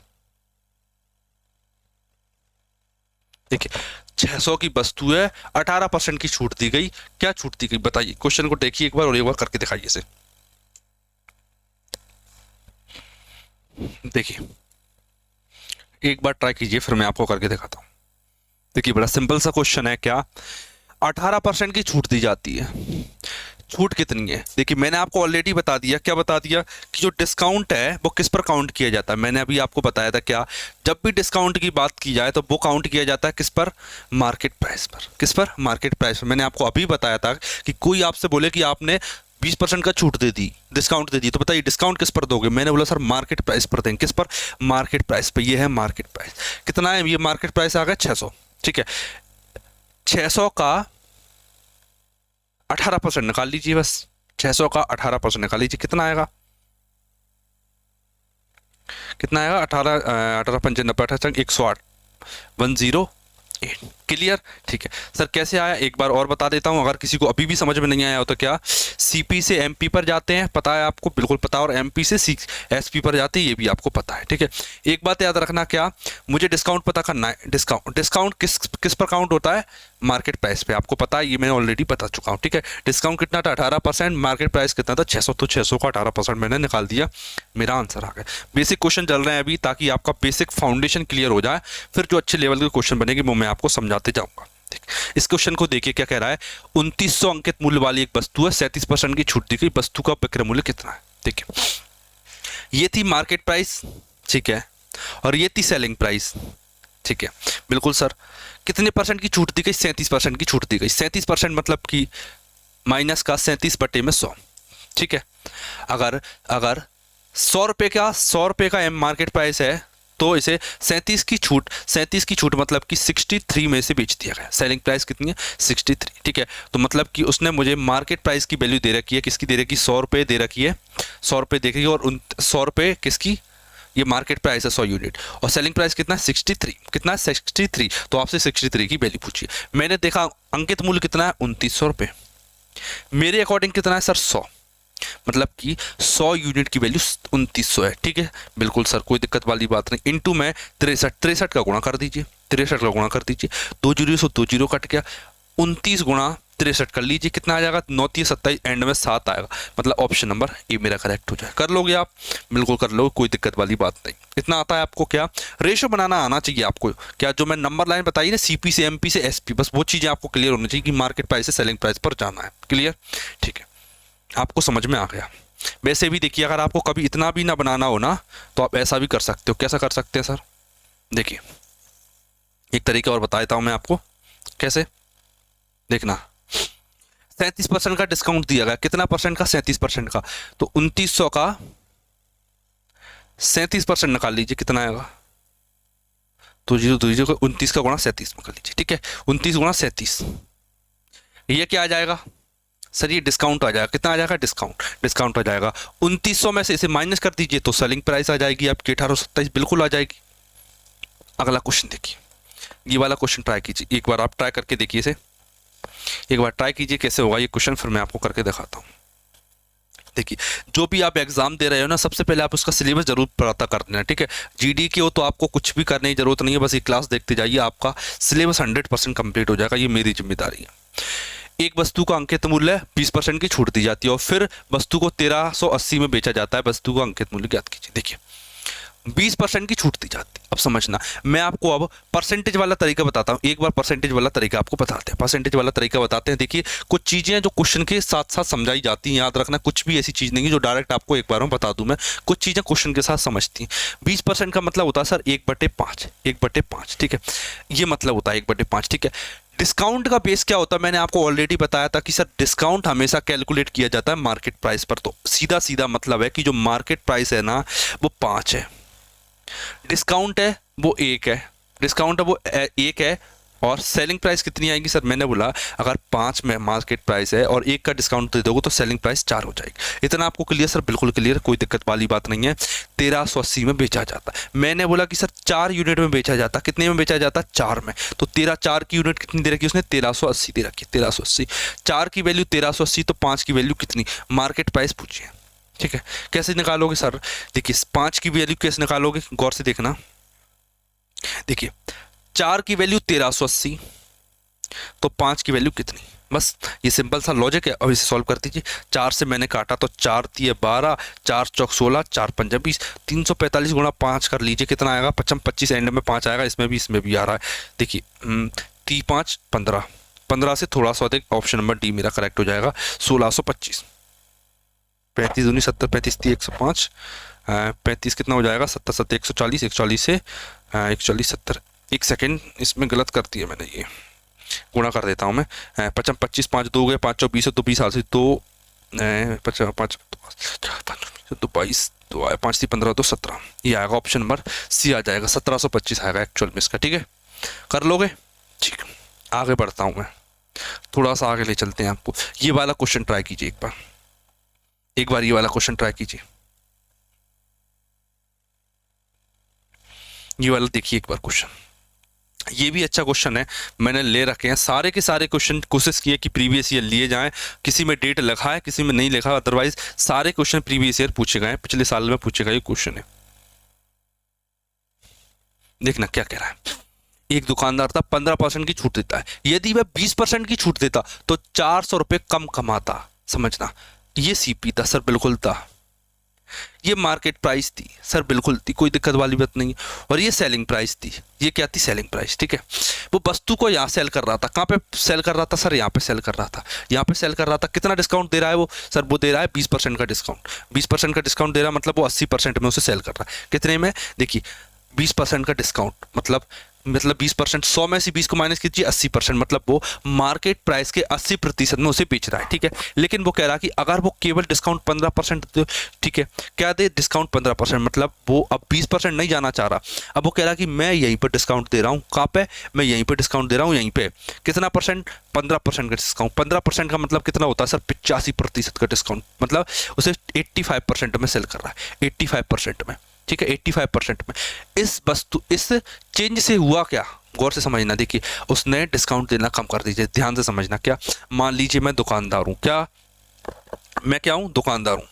देखिए 600 की वस्तु है, 18% की छूट दी गई। क्या छूट दी गई बताइए? क्वेश्चन को देखिए एक बार और एक बार करके दिखाइए इसे। देखिए एक बार ट्राई कीजिए, फिर मैं आपको करके दिखाता हूं। देखिए बड़ा सिंपल सा क्वेश्चन है। क्या? 18% की छूट दी जाती है। छूट कितनी है? देखिए मैंने आपको ऑलरेडी बता दिया। क्या बता दिया? कि जो डिस्काउंट है वो किस पर काउंट किया जाता है। मैंने अभी आपको बताया था, क्या जब भी डिस्काउंट की बात की जाए तो वो काउंट किया जाता है किस पर? मार्केट प्राइस पर। किस पर? मार्केट प्राइस पर। मैंने आपको अभी बताया था कि कोई आपसे बोले कि आपने 20% का छूट दे दी, डिस्काउंट दे दी, तो बताइए डिस्काउंट किस पर दोगे? मैंने बोला सर मार्केट प्राइस पर देंगे। किस पर? मार्केट प्राइस पर। ये है मार्केट प्राइस। कितना है ये मार्केट प्राइस? आ गया 600, ठीक है। 600 का 18% निकाल लीजिए बस। 600 का 18% निकाल लीजिए, कितना आएगा? कितना आएगा? 18 पंचे 90, 108, 108। क्लियर? ठीक है सर। कैसे आया एक बार और बता देता हूं, अगर किसी को अभी भी समझ में नहीं आया हो तो। क्या सीपी से एमपी पर जाते हैं, पता है आपको? बिल्कुल पता है। और एमपी से एसपी पर जाते हैं, ये भी आपको पता है, ठीक है। एक बात याद रखना, क्या मुझे डिस्काउंट पता करना है। डिस्काउंट किस पर काउंट होता है? मार्केट प्राइस पे। आपको पता है, ये मैंने ऑलरेडी बता चुका हूँ, ठीक है। डिस्काउंट कितना था? 18%। मार्केट प्राइस कितना था? 600। तो 600 का 18% मैंने निकाल दिया, मेरा आंसर आ गया। बेसिक क्वेश्चन चल रहे हैं अभी, ताकि आपका बेसिक फाउंडेशन क्लियर हो जाए, फिर जो अच्छे लेवल के क्वेश्चन बनेंगे वो मैं आपको समझाते जाऊंगा। इस क्वेश्चन को देखिए क्या कह रहा है। 2900 अंकित मूल्य वाली एक वस्तु है, 37% की छूट दी गई। वस्तु का विक्रय मूल्य कितना है? देखिए ये थी मार्केट प्राइस, ठीक है, और ये थी सेलिंग प्राइस, ठीक है। बिल्कुल सर। कितने परसेंट की छूट दी गई? 37% की छूट दी गई। 37% मतलब कि माइनस का 37 बटे में 100, ठीक है। अगर 100 रुपये का एम मार्केट प्राइस है तो इसे 37 की छूट मतलब कि 63 में से बेच दिया गया। सेलिंग प्राइस कितनी है? 63, ठीक है। तो मतलब कि उसने मुझे मार्केट प्राइस की वैल्यू दे रखी है। किसकी दे रखी? 100 रुपये दे रखी है। 100 रुपये दे रखी है, और 100 रुपये किसकी? ये मार्केट प्राइस है 100 यूनिट, और सेलिंग प्राइस कितना? 63। कितना? 63। तो आपसे 63 की वैल्यू पूछिए। मैंने देखा अंकित मूल्य कितना है? 2900 रुपये। मेरे अकॉर्डिंग कितना है सर? 100। मतलब कि 100 यूनिट की वैल्यू 2900 है, ठीक है। बिल्कुल सर, कोई दिक्कत वाली बात नहीं। इनटू में 63 का गुणा कर दीजिए। 63 का गुणा कर दीजिए। 2 जीरो से 2 जीरो कट गया। 29 गुणा 63 कर लीजिए, कितना आ जाएगा 9×3 = 27, एंड में 7 आएगा, मतलब ऑप्शन नंबर ए मेरा करेक्ट हो जाए। कर लोगे आप? बिल्कुल कर लोगे, कोई दिक्कत वाली बात नहीं। इतना आता है आपको, क्या रेशो बनाना आना चाहिए आपको, क्या जो मैं नंबर लाइन बताई ना, सीपी से एमपी से एसपी, बस वो चीज़ें आपको क्लियर होनी चाहिए कि मार्केट प्राइस से सेलिंग प्राइस पर जाना है। क्लियर? ठीक है, आपको समझ में आ गया। वैसे भी देखिए, अगर आपको कभी इतना भी ना बनाना हो ना, तो आप ऐसा भी कर सकते हो। कैसा कर सकते हैं सर? देखिए एक तरीका और बता देता हूं मैं आपको, कैसे देखना। 37% का डिस्काउंट दिया गया, कितना परसेंट का? 37% का। तो 2900 का 37% निकाल लीजिए, कितना आएगा? तो 0 को 29 का गुणा 37 में कर लीजिए। ठीक है, 29 गुणा 37, ये क्या आ जाएगा सर? ये डिस्काउंट आ जाएगा। कितना आ जाएगा? डिस्काउंट आ जाएगा। 2900 में से इसे माइनस कर दीजिए तो सेलिंग प्राइस आ जाएगी आपकी 1827, बिल्कुल आ जाएगी। अगला क्वेश्चन देखिए, ये वाला क्वेश्चन ट्राई कीजिए, एक बार आप ट्राई करके देखिए इसे, एक बार ट्राई कीजिए कैसे होगा ये क्वेश्चन, फिर मैं आपको करके दिखाता हूँ। देखिए, जो भी आप एग्जाम दे रहे हो ना, सबसे पहले आप उसका सिलेबस जरूर पता कर देना। ठीक है, जीडी के हो तो आपको कुछ भी करने की जरूरत नहीं है, बस ये क्लास देखते जाइए, आपका सिलेबस 100% कंप्लीट हो जाएगा, ये मेरी जिम्मेदारी है। एक वस्तु का अंकित मूल्य 20% की छूट दी जाती है और फिर वस्तु को 1380 में बेचा जाता है। वस्तु का अंकित मूल्य ज्ञात कीजिए। देखिए 20% की छूट दी जाती है। अब समझना, मैं आपको अब परसेंटेज वाला तरीका बताता हूँ। एक बार परसेंटेज वाला तरीका आपको बताते हैं, परसेंटेज वाला तरीका बताते हैं। देखिए कुछ चीज़ें जो क्वेश्चन के साथ साथ समझाई जाती हैं, याद रखना, कुछ भी ऐसी चीज़ नहीं है जो डायरेक्ट आपको एक बार में बता दूं मैं, कुछ चीज़ें क्वेश्चन के साथ समझती हैं। 20% का मतलब होता है सर 1/5, 1/5। ठीक है, ये मतलब होता है 1/5। ठीक है, डिस्काउंट का बेस क्या होता है, मैंने आपको ऑलरेडी बताया था कि सर डिस्काउंट हमेशा कैलकुलेट किया जाता है मार्केट प्राइस पर। तो सीधा सीधा मतलब है कि जो मार्केट प्राइस है ना वो 5 है, डिस्काउंट है वो 1 है, डिस्काउंट है वो 1 है, और सेलिंग प्राइस कितनी आएगी सर? मैंने बोला अगर 5 में मार्केट प्राइस है और 1 का डिस्काउंट दे दोगे तो सेलिंग प्राइस 4 हो जाएगी। इतना आपको क्लियर सर? बिल्कुल क्लियर, कोई दिक्कत वाली बात नहीं है। 1380 में बेचा जाता है। मैंने बोला कि सर 4 यूनिट में बेचा जाता, कितने में बेचा जाता? 4 में। तो 4 की यूनिट कितनी दे रखी उसने? 1380 दे रखी, 1380। 4 की वैल्यू 1380, तो 5 की वैल्यू कितनी? मार्केट प्राइस पूछिए। ठीक है, कैसे निकालोगे सर? देखिए 5 की वैल्यू कैसे निकालोगे, गौर से देखना। देखिए 4 की वैल्यू 1380, तो 5 की वैल्यू कितनी? बस ये सिंपल सा लॉजिक है। अब इसे सॉल्व कर दीजिए। 4 से मैंने काटा तो 4 × 12, 4 × 16, 4 × 5 = 20, 345 गुणा 5 कर लीजिए, कितना आएगा? 25, एंड में 5 आएगा, इसमें भी आ रहा है। देखिए 3×5 = 15, 15 से थोड़ा सा अधिक, ऑप्शन नंबर डी मेरा करेक्ट हो जाएगा, 1625। 35 दूनी 70, 35 × 105, 35 कितना हो जाएगा? 70 7 140, 140 से 140 70। एक सेकेंड, इसमें गलत कर दिया मैंने, ये गुणा कर देता हूँ मैं। 25 5 2 गए, 5 20 तो 20 से 2 5 5 2 22 2 आया, 5 3 15 तो 17, ये आएगा ऑप्शन नंबर सी आ जाएगा, 1725 आएगा एक्चुअल में इसका। ठीक है, कर लोगे? ठीक, आगे बढ़ता हूँ मैं, थोड़ा सा आगे ले चलते हैं आपको। ये वाला क्वेश्चन ट्राई कीजिए एक बार ये वाला क्वेश्चन ट्राई कीजिए। ये वाला देखिए एक बार क्वेश्चन, ये भी अच्छा क्वेश्चन है, मैंने ले रखे हैं सारे के सारे क्वेश्चन, कोशिश की है कि प्रीवियस ईयर लिए जाएं। किसी में डेट लिखा है, किसी में नहीं लिखा, अदरवाइज सारे क्वेश्चन प्रीवियस ईयर पूछे गए, पिछले साल में पूछे गए क्वेश्चन है। देखना क्या कह रहा है। एक दुकानदार था, 15% की छूट देता है। यदि वह 20% की छूट देता तो 400 रुपये कम कमाता। समझना, ये सीपी था सर, बिल्कुल था। ये मार्केट प्राइस थी सर, बिल्कुल थी, कोई दिक्कत वाली बात नहीं। और ये सेलिंग प्राइस थी, ये क्या थी? Selling price. ठीक है, वो वस्तु को यहाँ सेल कर रहा था। कहाँ पे सेल कर रहा था सर? यहाँ पे सेल कर रहा था, यहाँ पे सेल कर रहा था। कितना डिस्काउंट दे रहा है वो सर? वो दे रहा है 20% का डिस्काउंट। 20% का डिस्काउंट दे रहा है, मतलब वो 80% में उसे सेल कर रहा है। कितने में? देखिए 20% का डिस्काउंट मतलब 20%, 100 में से 20 को माइनस कीजिए, 80%, मतलब वो मार्केट प्राइस के 80% में उसे बेच रहा है। ठीक है, लेकिन वो कह रहा है कि अगर वो केवल डिस्काउंट 15% दे, ठीक है, क्या दे? डिस्काउंट 15%, मतलब वो अब 20% नहीं जाना चाह रहा। अब वो कह रहा है कि मैं यहीं पर डिस्काउंट दे रहा हूँ। कहाँ पे? मैं यहीं पर डिस्काउंट दे रहा हूँ, यहीं पे। कितना परसेंट? 15% का डिस्काउंट। 15% का मतलब कितना होता है सर? 85% का डिस्काउंट, मतलब उसे 85% में सेल कर रहा है, 85% में। ठीक है, 85% में। इस चेंज से हुआ क्या, गौर से समझना। देखिए उसने डिस्काउंट देना कम कर दीजिए, ध्यान से समझना। क्या? मान लीजिए मैं दुकानदार हूं, क्या मैं क्या हूं? दुकानदार हूं।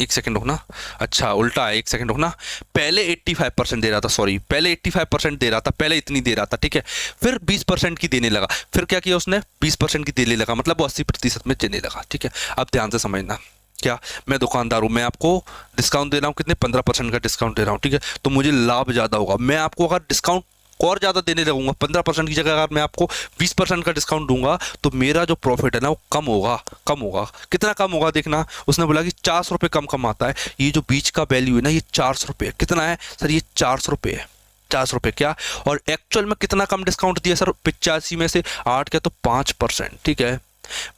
एक सेकंड रुकना, अच्छा उल्टा है, एक सेकंड रुकना। पहले 85% दे रहा था, सॉरी पहले 85% दे रहा था, पहले इतनी दे रहा था, ठीक है। फिर 20% की देने लगा, फिर क्या किया उसने 20% की देने लगा, मतलब वो 80% में देने लगा, ठीक है। अब ध्यान से समझना, क्या मैं दुकानदार हूँ, मैं आपको डिस्काउंट दे रहा हूँ, कितने 15% का डिस्काउंट दे रहा हूँ, ठीक है। तो मुझे लाभ ज़्यादा होगा, मैं आपको अगर डिस्काउंट और ज़्यादा देने लगूंगा, 15% की जगह अगर मैं आपको 20% का डिस्काउंट दूंगा, तो मेरा जो प्रॉफिट है ना वो कम होगा, कम होगा। कितना कम होगा देखना, उसने बोला कि 400 रुपये कम कमाता है। ये जो बीच का वैल्यू है ना, ये 400 रुपये, कितना है सर, ये 400 रुपये है, 400 रुपये क्या। और एक्चुअल में कितना कम डिस्काउंट दिया सर, 85 में से 8 क्या, तो 5%, ठीक है।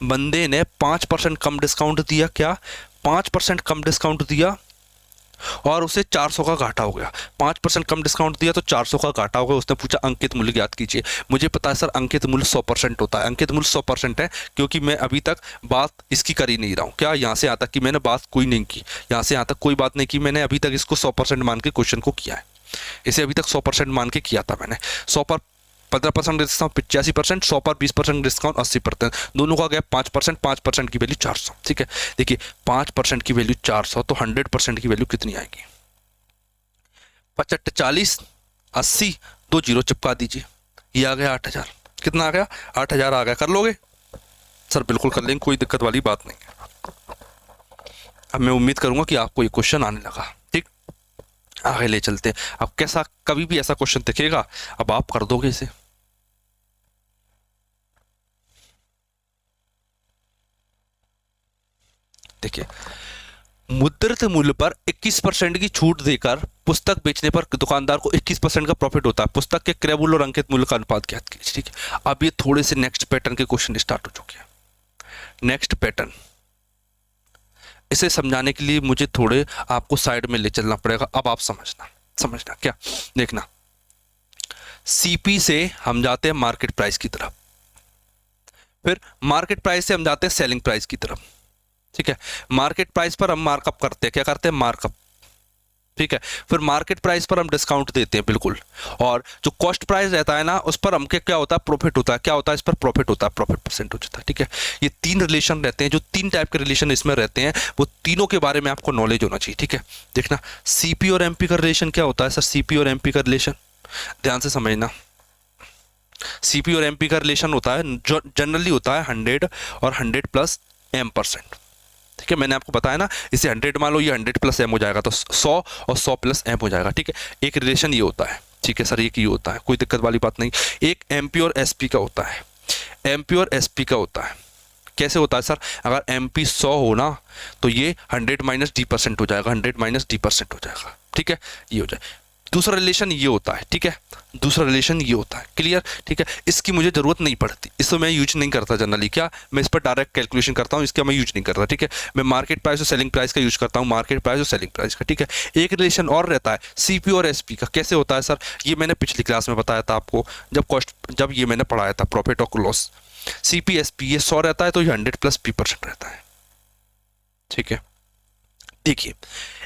बंदे ने 5% कम डिस्काउंट दिया, क्या 5% कम डिस्काउंट दिया, और उसे 400 का घाटा हो गया। 5% कम डिस्काउंट दिया तो 400 का घाटा हो गया। उसने पूछा अंकित मूल्य ज्ञात कीजिए। मुझे पता है सर अंकित मूल्य 100% होता है, अंकित मूल्य 100% है, क्योंकि मैं अभी तक बात इसकी कर ही नहीं रहा हूँ। क्या यहाँ से यहाँ तक कि मैंने बात कोई नहीं की, यहाँ से यहाँ तक कोई बात नहीं की मैंने, अभी तक इसको 100% मान के क्वेश्चन को किया है। इसे अभी तक 100% मान के किया था मैंने। 100 पर 15% डिस्काउंट 85%, 100 पर 20% डिस्काउंट 80%, दोनों का गैप 5%, 5% की वैल्यू 400, ठीक है। देखिए 5% की वैल्यू 400, तो 100% की वैल्यू कितनी आएगी, 55 40 80, 2 जीरो चिपका दीजिए, ये आ गया 8000। कितना आ गया, 8000 आ गया। कर लोगे सर, बिल्कुल कर लेंगे, कोई दिक्कत वाली बात नहीं है। अब मैं उम्मीद करूंगा कि आपको ये क्वेश्चन आने लगा, ठीक। आगे ले चलते हैं। अब कैसा, कभी भी ऐसा क्वेश्चन दिखेगा अब आप कर दोगे इसे। देखिए मुद्रित मूल्य पर 21% की छूट देकर पुस्तक बेचने पर दुकानदार को 21% का प्रॉफिट होता है। पुस्तक के क्रय मूल्य और अंकित मूल्य का अनुपात ज्ञात कीजिए, ठीक है। अब ये थोड़े से नेक्स्ट पैटर्न के क्वेश्चन स्टार्ट हो चुके हैं। नेक्स्ट पैटर्न, इसे समझाने के लिए मुझे थोड़े आपको साइड में ले चलना पड़ेगा। अब आप समझना क्या, देखना सीपी से हम जाते हैं मार्केट प्राइस की तरफ, फिर मार्केट प्राइस से हम जाते हैं सेलिंग प्राइस की तरफ, ठीक है। मार्केट प्राइस पर हम मार्कअप करते हैं, क्या करते हैं, मार्कअप, ठीक है। फिर मार्केट प्राइस पर हम डिस्काउंट देते हैं, बिल्कुल। और जो कॉस्ट प्राइस रहता है ना, उस पर हमके क्या होता है, प्रॉफिट होता है। क्या होता है, इस पर प्रॉफिट होता है, प्रॉफिट परसेंट होता है, ठीक है। ये 3 रिलेशन रहते हैं, जो 3 टाइप के रिलेशन इसमें रहते हैं, वो तीनों के बारे में आपको नॉलेज होना चाहिए, ठीक है। देखना सीपी और एमपी का रिलेशन क्या होता है सर, सीपी और एमपी का रिलेशन ध्यान से समझना। सीपी और एमपी का रिलेशन होता है, जो जनरली होता है 100 और 100 प्लस M%, ठीक है। मैंने आपको बताया ना, इसे 100 मान लो, ये 100 प्लस M हो जाएगा, तो 100 और 100 प्लस M हो जाएगा, ठीक है। एक रिलेशन ये होता है, ठीक है सर, एक ये होता है, कोई दिक्कत वाली बात नहीं। एक MP और SP का होता है, MP और SP का होता है। कैसे होता है सर, अगर MP 100 हो ना, तो ये 100 माइनस D% हो जाएगा, 100 माइनस D% हो जाएगा, ठीक है, ये हो जाए। दूसरा रिलेशन ये होता है, ठीक है, दूसरा रिलेशन ये होता है, क्लियर, ठीक है। इसकी मुझे जरूरत नहीं पड़ती, इसको मैं यूज नहीं करता जनरली, क्या मैं इस पर डायरेक्ट कैलकुलेशन करता हूँ, इसका मैं यूज नहीं करता, ठीक है। मैं मार्केट प्राइस और सेलिंग प्राइस का यूज करता हूँ, मार्केट प्राइस और सेलिंग प्राइस का, ठीक है। एक रिलेशन और रहता है सीपी और एसपी का। कैसे होता है सर, ये मैंने पिछली क्लास में बताया था आपको, जब ये मैंने पढ़ाया था प्रॉफिट और लॉस। सीपी एसपी ये 100 रहता है, तो ये 100 प्लस P% रहता है, ठीक है। देखिए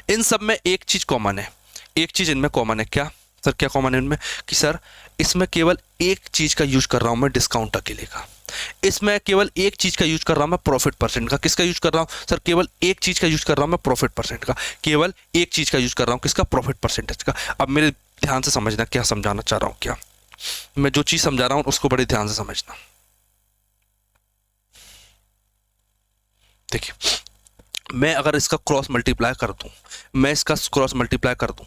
इन सब में एक चीज कॉमन है, एक चीज इनमें कॉमन है, क्या सर, क्या कॉमन है इनमें, कि सर इसमें केवल एक चीज का यूज कर रहा हूं मैं, डिस्काउंट अकेले का। इसमें केवल एक चीज का यूज कर रहा हूं मैं, प्रॉफिट परसेंट का। किसका यूज कर रहा हूं सर, केवल एक चीज का यूज कर रहा हूं मैं, प्रॉफिट परसेंट का। केवल एक चीज का यूज कर रहा हूं, किसका, प्रॉफिट परसेंटेज का। अब मेरे ध्यान से समझना क्या समझाना चाह रहा हूं, क्या मैं जो चीज समझा रहा हूं उसको बड़े ध्यान से समझना। देखिए मैं अगर इसका क्रॉस मल्टीप्लाई कर दूं, मैं इसका क्रॉस मल्टीप्लाई कर दूं,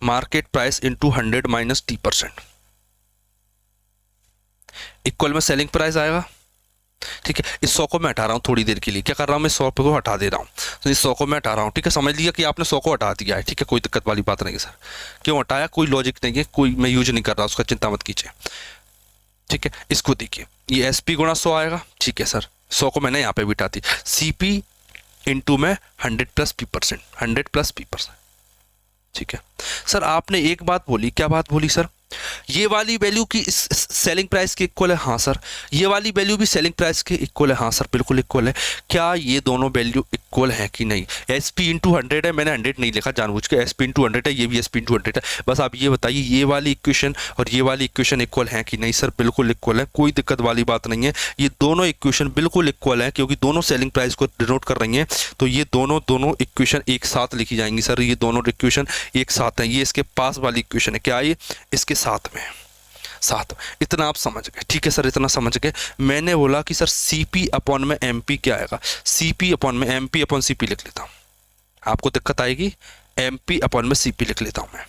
market price into 100 minus D% equal में सेलिंग प्राइस आएगा, ठीक है। इस 100 को मैं हटा रहा हूं थोड़ी देर के लिए, क्या कर रहा हूं मैं, 100 को हटा दे रहा हूं, तो इस 100 को मैं हटा रहा हूं, ठीक है। समझ लिया कि आपने 100 को हटा दिया है, ठीक है, कोई दिक्कत वाली बात नहीं है सर। क्यों हटाया, कोई लॉजिक नहीं है, कोई मैं यूज नहीं कर रहा उसका, चिंता मत कीजिए, ठीक है। इसको देखिए, ये SP गुणा 100 आएगा, ठीक है सर। 100 को मैंने यहाँ पे भी हटा दी, CP इंटू में 100 प्लस P%, 100 प्लस P%, ठीक है। सर आपने एक बात बोली, क्या बात बोली सर, ये वाली वैल्यू की सेलिंग प्राइस के इक्वल है, हाँ सर। ये वाली वैल्यू भी सेलिंग प्राइस के इक्वल है, हाँ सर बिल्कुल इक्वल है। क्या ये दोनों वैल्यू इक्वल है कि नहीं? एस पी इंटू 100 है, मैंने 100 नहीं लिखा जानबूझ के, एस पी इंटू 100 है, ये भी एस पी इंटू 100 है। बस आप ये बताइए ये वाली इक्वेशन और ये वाली इक्वेशन इक्वल है कि नहीं? सर बिल्कुल इक्वल है, कोई दिक्कत वाली बात नहीं है। ये दोनों इक्वेशन बिल्कुल इक्वल है क्योंकि दोनों सेलिंग प्राइस को डिनोट कर रही हैं। तो ये दोनों इक्वेशन एक साथ लिखी जाएंगी सर, ये दोनों इक्वेशन एक साथ हैं। ये इसके पास वाली इक्वेशन है, क्या ये इसके साथ में साथ। इतना आप समझ गए, ठीक है सर, इतना समझ गए। मैंने बोला कि सर सीपी अपॉन में एमपी क्या आएगा? सीपी अपॉन में एमपी अपॉन सीपी लिख लेता हूं, आपको दिक्कत आएगी। एमपी अपॉन में सीपी लिख लेता हूं मैं,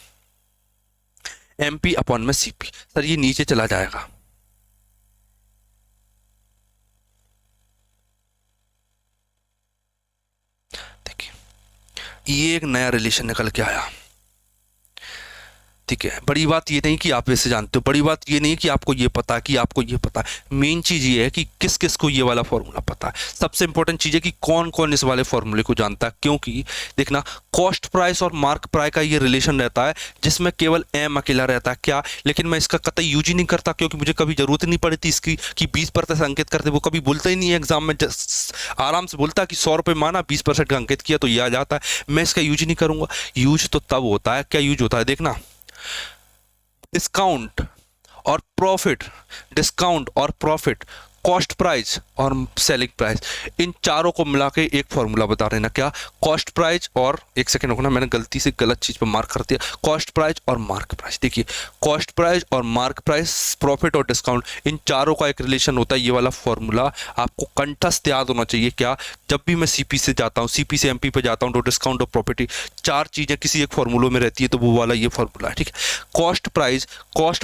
एमपी अपॉन में सीपी। सर ये नीचे चला जाएगा, देखिए ये एक नया रिलेशन निकल के आया, ठीक है। बड़ी बात ये नहीं कि आप वैसे जानते हो, बड़ी बात ये नहीं कि आपको ये पता है कि आपको ये पता है। मेन चीज़ ये है कि किस किस को ये वाला फॉर्मूला पता है। सबसे इंपॉर्टेंट चीज़ है कि कौन कौन इस वाले फॉर्मूले को जानता है, क्योंकि देखना कॉस्ट प्राइस और मार्क प्राइस का ये रिलेशन रहता है जिसमें केवल एम अकेला रहता है, क्या? लेकिन मैं इसका कतई यूज ही नहीं करता क्योंकि मुझे कभी जरूरत नहीं पड़ी थी इसकी कि 20% अंकित करते। वो कभी बोलता ही नहीं है एग्जाम में, आराम से बोलता है कि 100 रुपये माना 20% का अंकित किया तो ये आ जाता है। मैं इसका यूज ही नहीं करूँगा। यूज तो तब होता है, क्या यूज होता है देखना, डिस्काउंट और प्रॉफिट, डिस्काउंट और प्रॉफिट, कॉस्ट प्राइस और सेलिंग प्राइस, इन चारों को मिला के एक फॉर्मूला बता रहे ना, क्या? कॉस्ट प्राइस और, एक सेकंड रुकना, मैंने गलती से गलत चीज पर मार्क कर दिया। कॉस्ट प्राइस और मार्क प्राइस, देखिए कॉस्ट प्राइस और मार्क प्राइस, प्रॉफिट और डिस्काउंट, इन चारों का एक रिलेशन होता है। ये वाला फॉर्मूला आपको कंठस्थ याद होना चाहिए। क्या? जब भी मैं सीपी से जाता हूँ, सीपी से एमपी पे जाता हूँ, तो डिस्काउंट और प्रॉफिट, चार चीजें किसी एक फॉर्मूले में रहती है, तो वो वाला ये फॉर्मूला है, ठीक है। कॉस्ट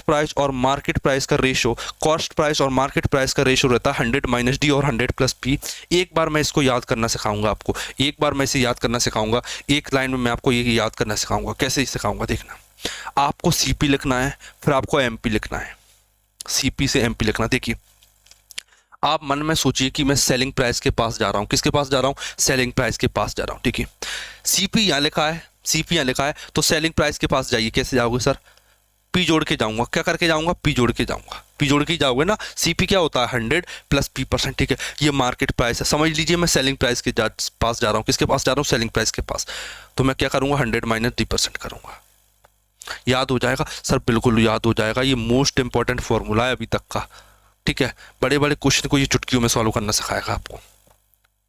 प्राइस और मार्केट प्राइस का रेशो, कॉस्ट प्राइस और मार्केट प्राइस का रेशो रहता है 100 माइनस डी और 100 प्लस पी। एक बार मैं इसको याद करना सिखाऊंगा आपको, एक बार मैं इसे याद करना सिखाऊंगा, एक लाइन में मैं आपको ये याद करना सिखाऊंगा। कैसे सिखाऊंगा देखना, आपको सीपी लिखना है, फिर आपको एमपी लिखना है, सीपी से एमपी लिखना। देखिए आप मन में सोचिए कि मैं सेलिंग प्राइस के पास जा रहा हूं, किसके पास जा रहा हूं? सेलिंग प्राइस के पास जा रहा हूं, ठीक है। सीपी यहां लिखा है, सीपी यहां लिखा है, तो सेलिंग प्राइस के पास जाइए। कैसे जाओगे सर? पी जोड़ के जाऊंगा, क्या करके जाऊंगा? पी जोड़ के जाऊंगा, पी जोड़ के ही जाओगे ना। सीपी क्या होता है? 100 प्लस P%, ठीक है। ये मार्केट प्राइस है, समझ लीजिए मैं सेलिंग प्राइस के पास जा रहा हूँ। किसके पास जा रहा हूँ? सेलिंग प्राइस के पास। तो मैं क्या करूंगा? 100 माइनस D% करूंगा। याद हो जाएगा सर? बिल्कुल याद हो जाएगा। ये मोस्ट इंपॉर्टेंट फॉर्मूला है अभी तक का, ठीक है। बड़े बड़े क्वेश्चन को ये चुटकियों में सॉल्व करना सिखाएगा आपको।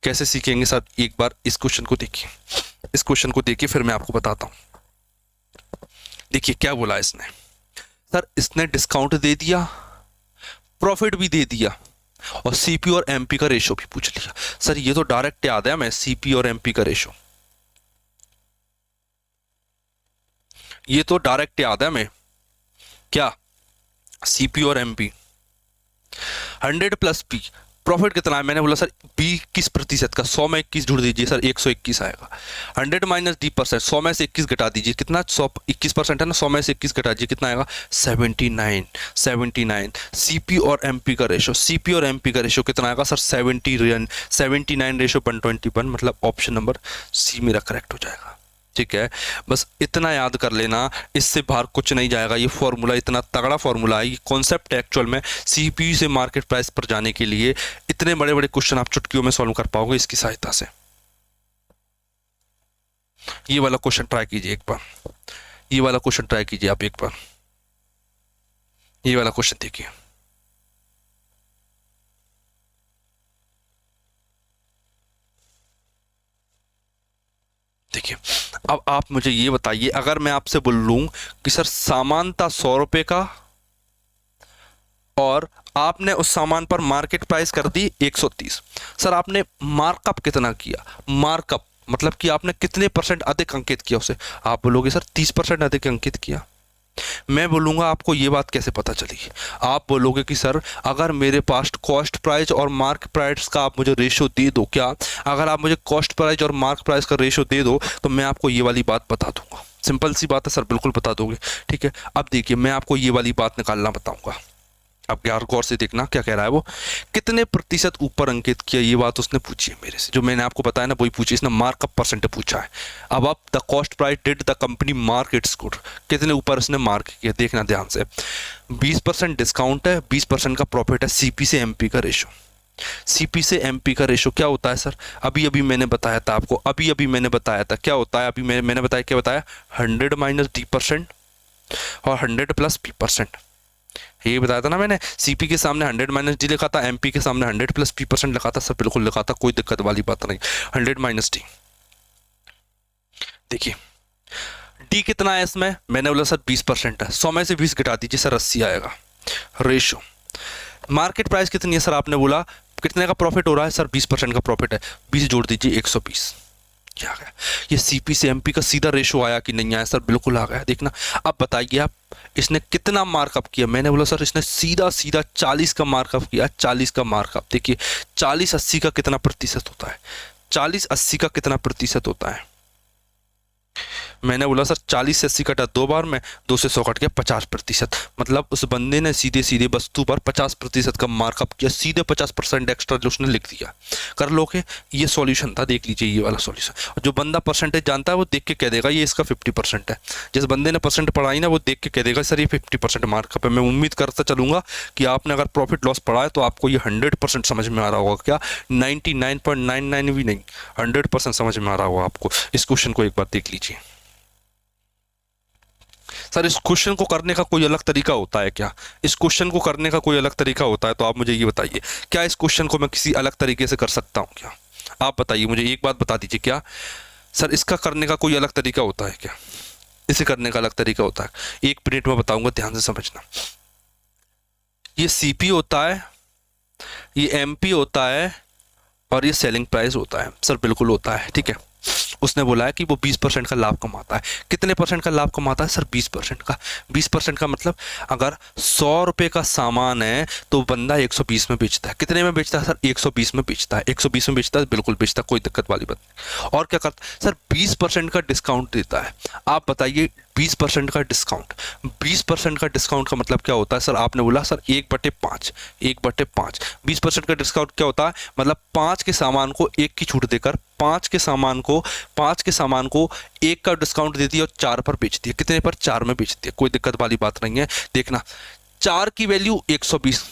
कैसे सीखेंगे सर? एक बार इस क्वेश्चन को देखिए, इस क्वेश्चन को देखिए, फिर मैं आपको बताता हूं। देखिए क्या बोला इसने सर, इसने डिस्काउंट दे दिया, प्रॉफिट भी दे दिया, और सीपी और एमपी का रेशो भी पूछ लिया। सर ये तो डायरेक्ट याद है हमें, सीपी और एमपी का रेशो, ये तो डायरेक्ट याद है हमें। क्या? सीपी और एमपी, 100 प्लस पी, प्रॉफिट कितना है? मैंने बोला सर 21% का, 100 में 21 जोड़ दीजिए सर, 121 आएगा। 100 माइनस D%, 100 में से 21 घटा दीजिए, कितना? 100, 21% है ना, 100 में से 21 घटा दीजिए, कितना आएगा? 79। सीपी और एमपी का रेशो, सीपी और एमपी का रेशो कितना आएगा सर? 79 रेशो 121, मतलब ऑप्शन नंबर सी मेरा करेक्ट हो जाएगा, ठीक है। बस इतना याद कर लेना, इससे बाहर कुछ नहीं जाएगा। ये फॉर्मूला इतना तगड़ा फॉर्मूला है, ये कॉन्सेप्ट है एक्चुअल में। सीपीयू से मार्केट प्राइस पर जाने के लिए इतने बड़े बड़े क्वेश्चन आप चुटकियों में सॉल्व कर पाओगे इसकी सहायता से। ये वाला क्वेश्चन ट्राई कीजिए एक बार, ये वाला क्वेश्चन ट्राई कीजिए आप एक बार, ये वाला क्वेश्चन देखिए। देखिए अब आप मुझे ये बताइए, अगर मैं आपसे बोल लूं कि सर सामान था 100 रुपए का और आपने उस सामान पर मार्केट प्राइस कर दी 130, सर आपने मार्कअप कितना किया? मार्कअप मतलब कि आपने कितने % अधिक अंकित किया उसे? आप बोलोगे सर 30% अधिक अंकित किया। मैं बोलूँगा आपको ये बात कैसे पता चली? आप बोलोगे कि सर अगर मेरे पास कॉस्ट प्राइस और मार्क प्राइस का आप मुझे रेशो दे दो, क्या अगर आप मुझे कॉस्ट प्राइस और मार्क प्राइस का रेशो दे दो तो मैं आपको ये वाली बात बता दूंगा। सिंपल सी बात है सर, बिल्कुल बता दोगे, ठीक है। अब देखिए मैं आपको ये वाली बात निकालना बताऊंगा। अब यार गौर से देखना क्या कह रहा है वो, कितने प्रतिशत ऊपर अंकित किया, ये बात उसने पूछी है मेरे से, जो मैंने आपको बताया ना वही पूछी, इसने मार्कअप परसेंट पूछा है। अब आप the cost price did the company mark it's good, कितने ऊपर इसने मार्क किया, देखना ध्यान से। 20% डिस्काउंट है, 20% का प्रॉफिट है, सीपी से एमपी का रेशो। सीपी से एमपी का रेशो क्या होता है सर, अभी अभी मैंने बताया था आपको, अभी अभी मैंने बताया था क्या होता है, अभी मैंने बताया क्या बताया, 100 माइनस d% और 100 प्लस p%, ये बताया था ना मैंने। सीपी के सामने 100 माइनस डी लिखा था, एमपी के सामने 100 प्लस p% लिखा था सर, बिल्कुल लिखा था, कोई दिक्कत वाली बात नहीं। 100 माइनस डी, देखिए डी कितना है इसमें, मैंने बोला सर 20% है, 100 में से 20 घटा दीजिए सर 80 आएगा। रेशो मार्केट प्राइस कितनी है सर, आपने बोला कितने का प्रॉफिट हो रहा है सर, 20% का प्रॉफिट है, 20 जोड़ दीजिए 120, क्या आ गया, ये सीपी से एमपी का सीधा रेशो आया कि नहीं आया सर, बिल्कुल आ गया। देखना अब बताइए आप, इसने कितना मार्कअप किया, मैंने बोला सर इसने सीधा सीधा 40 का मार्कअप किया, 40 का मार्कअप। देखिए 40 80 का कितना प्रतिशत होता है, 40 80 का कितना प्रतिशत होता है, मैंने बोला सर 40 से 80 कटा 2 बार में, 2 से 100 कट गया 50%, मतलब उस बंदे ने सीधे सीधे वस्तु पर 50% का मार्कअप किया, सीधे 50% एक्स्ट्रा जो उसने लिख दिया। कर लो के ये सॉल्यूशन था, देख लीजिए ये वाला सॉल्यूशन। जो बंदा परसेंटेज जानता है वो देख के कह देगा ये इसका 50% है, जिस बंदे ने परसेंट पढ़ाई ना वो देख के कह देगा सर ये 50% मार्कअप है। मैं उम्मीद करता चलूंगा कि आपने अगर प्रॉफिट लॉस पढ़ा है तो आपको ये 100% समझ में आ रहा होगा, क्या 99.99 भी नहीं, 100% समझ में आ रहा होगा आपको। इस क्वेश्चन को एक बार देख लीजिए सर, इस क्वेश्चन को करने का कोई अलग तरीका होता है क्या, इस क्वेश्चन को करने का कोई अलग तरीका होता है तो आप मुझे ये बताइए, क्या इस क्वेश्चन को मैं किसी अलग तरीके से कर सकता हूँ क्या, आप बताइए मुझे एक बात बता दीजिए, क्या सर इसका करने का कोई अलग तरीका होता है क्या, इसे करने का अलग तरीका होता है, 1 मिनट में बताऊंगा, ध्यान से समझना। ये सीपी होता है, ये एमपी होता है और ये सेलिंग प्राइस होता है सर, बिल्कुल होता है, ठीक है। उसने बोला है कि वो 20% का लाभ कमाता है, कितने परसेंट का लाभ कमाता है सर, 20% का। 20% का मतलब अगर 100 रुपये का सामान है तो बंदा 120 में बेचता है, कितने में बेचता है सर, 120 में बेचता है, 120 में बेचता है, बिल्कुल बेचता है, कोई दिक्कत वाली बात नहीं। और क्या करता है सर, 20% का डिस्काउंट देता है। आप बताइए 20% का डिस्काउंट, 20% का डिस्काउंट का मतलब क्या होता है सर, आपने बोला सर 1/5, 1/5, 20% का डिस्काउंट क्या होता है, मतलब 5 के सामान को 1 की छूट देकर 5 के सामान को 1 का डिस्काउंट देती है और 4 पर बेचती है, कितने पर, 4 में बेचती है, कोई दिक्कत वाली बात नहीं है। देखना 4 की वैल्यू 120,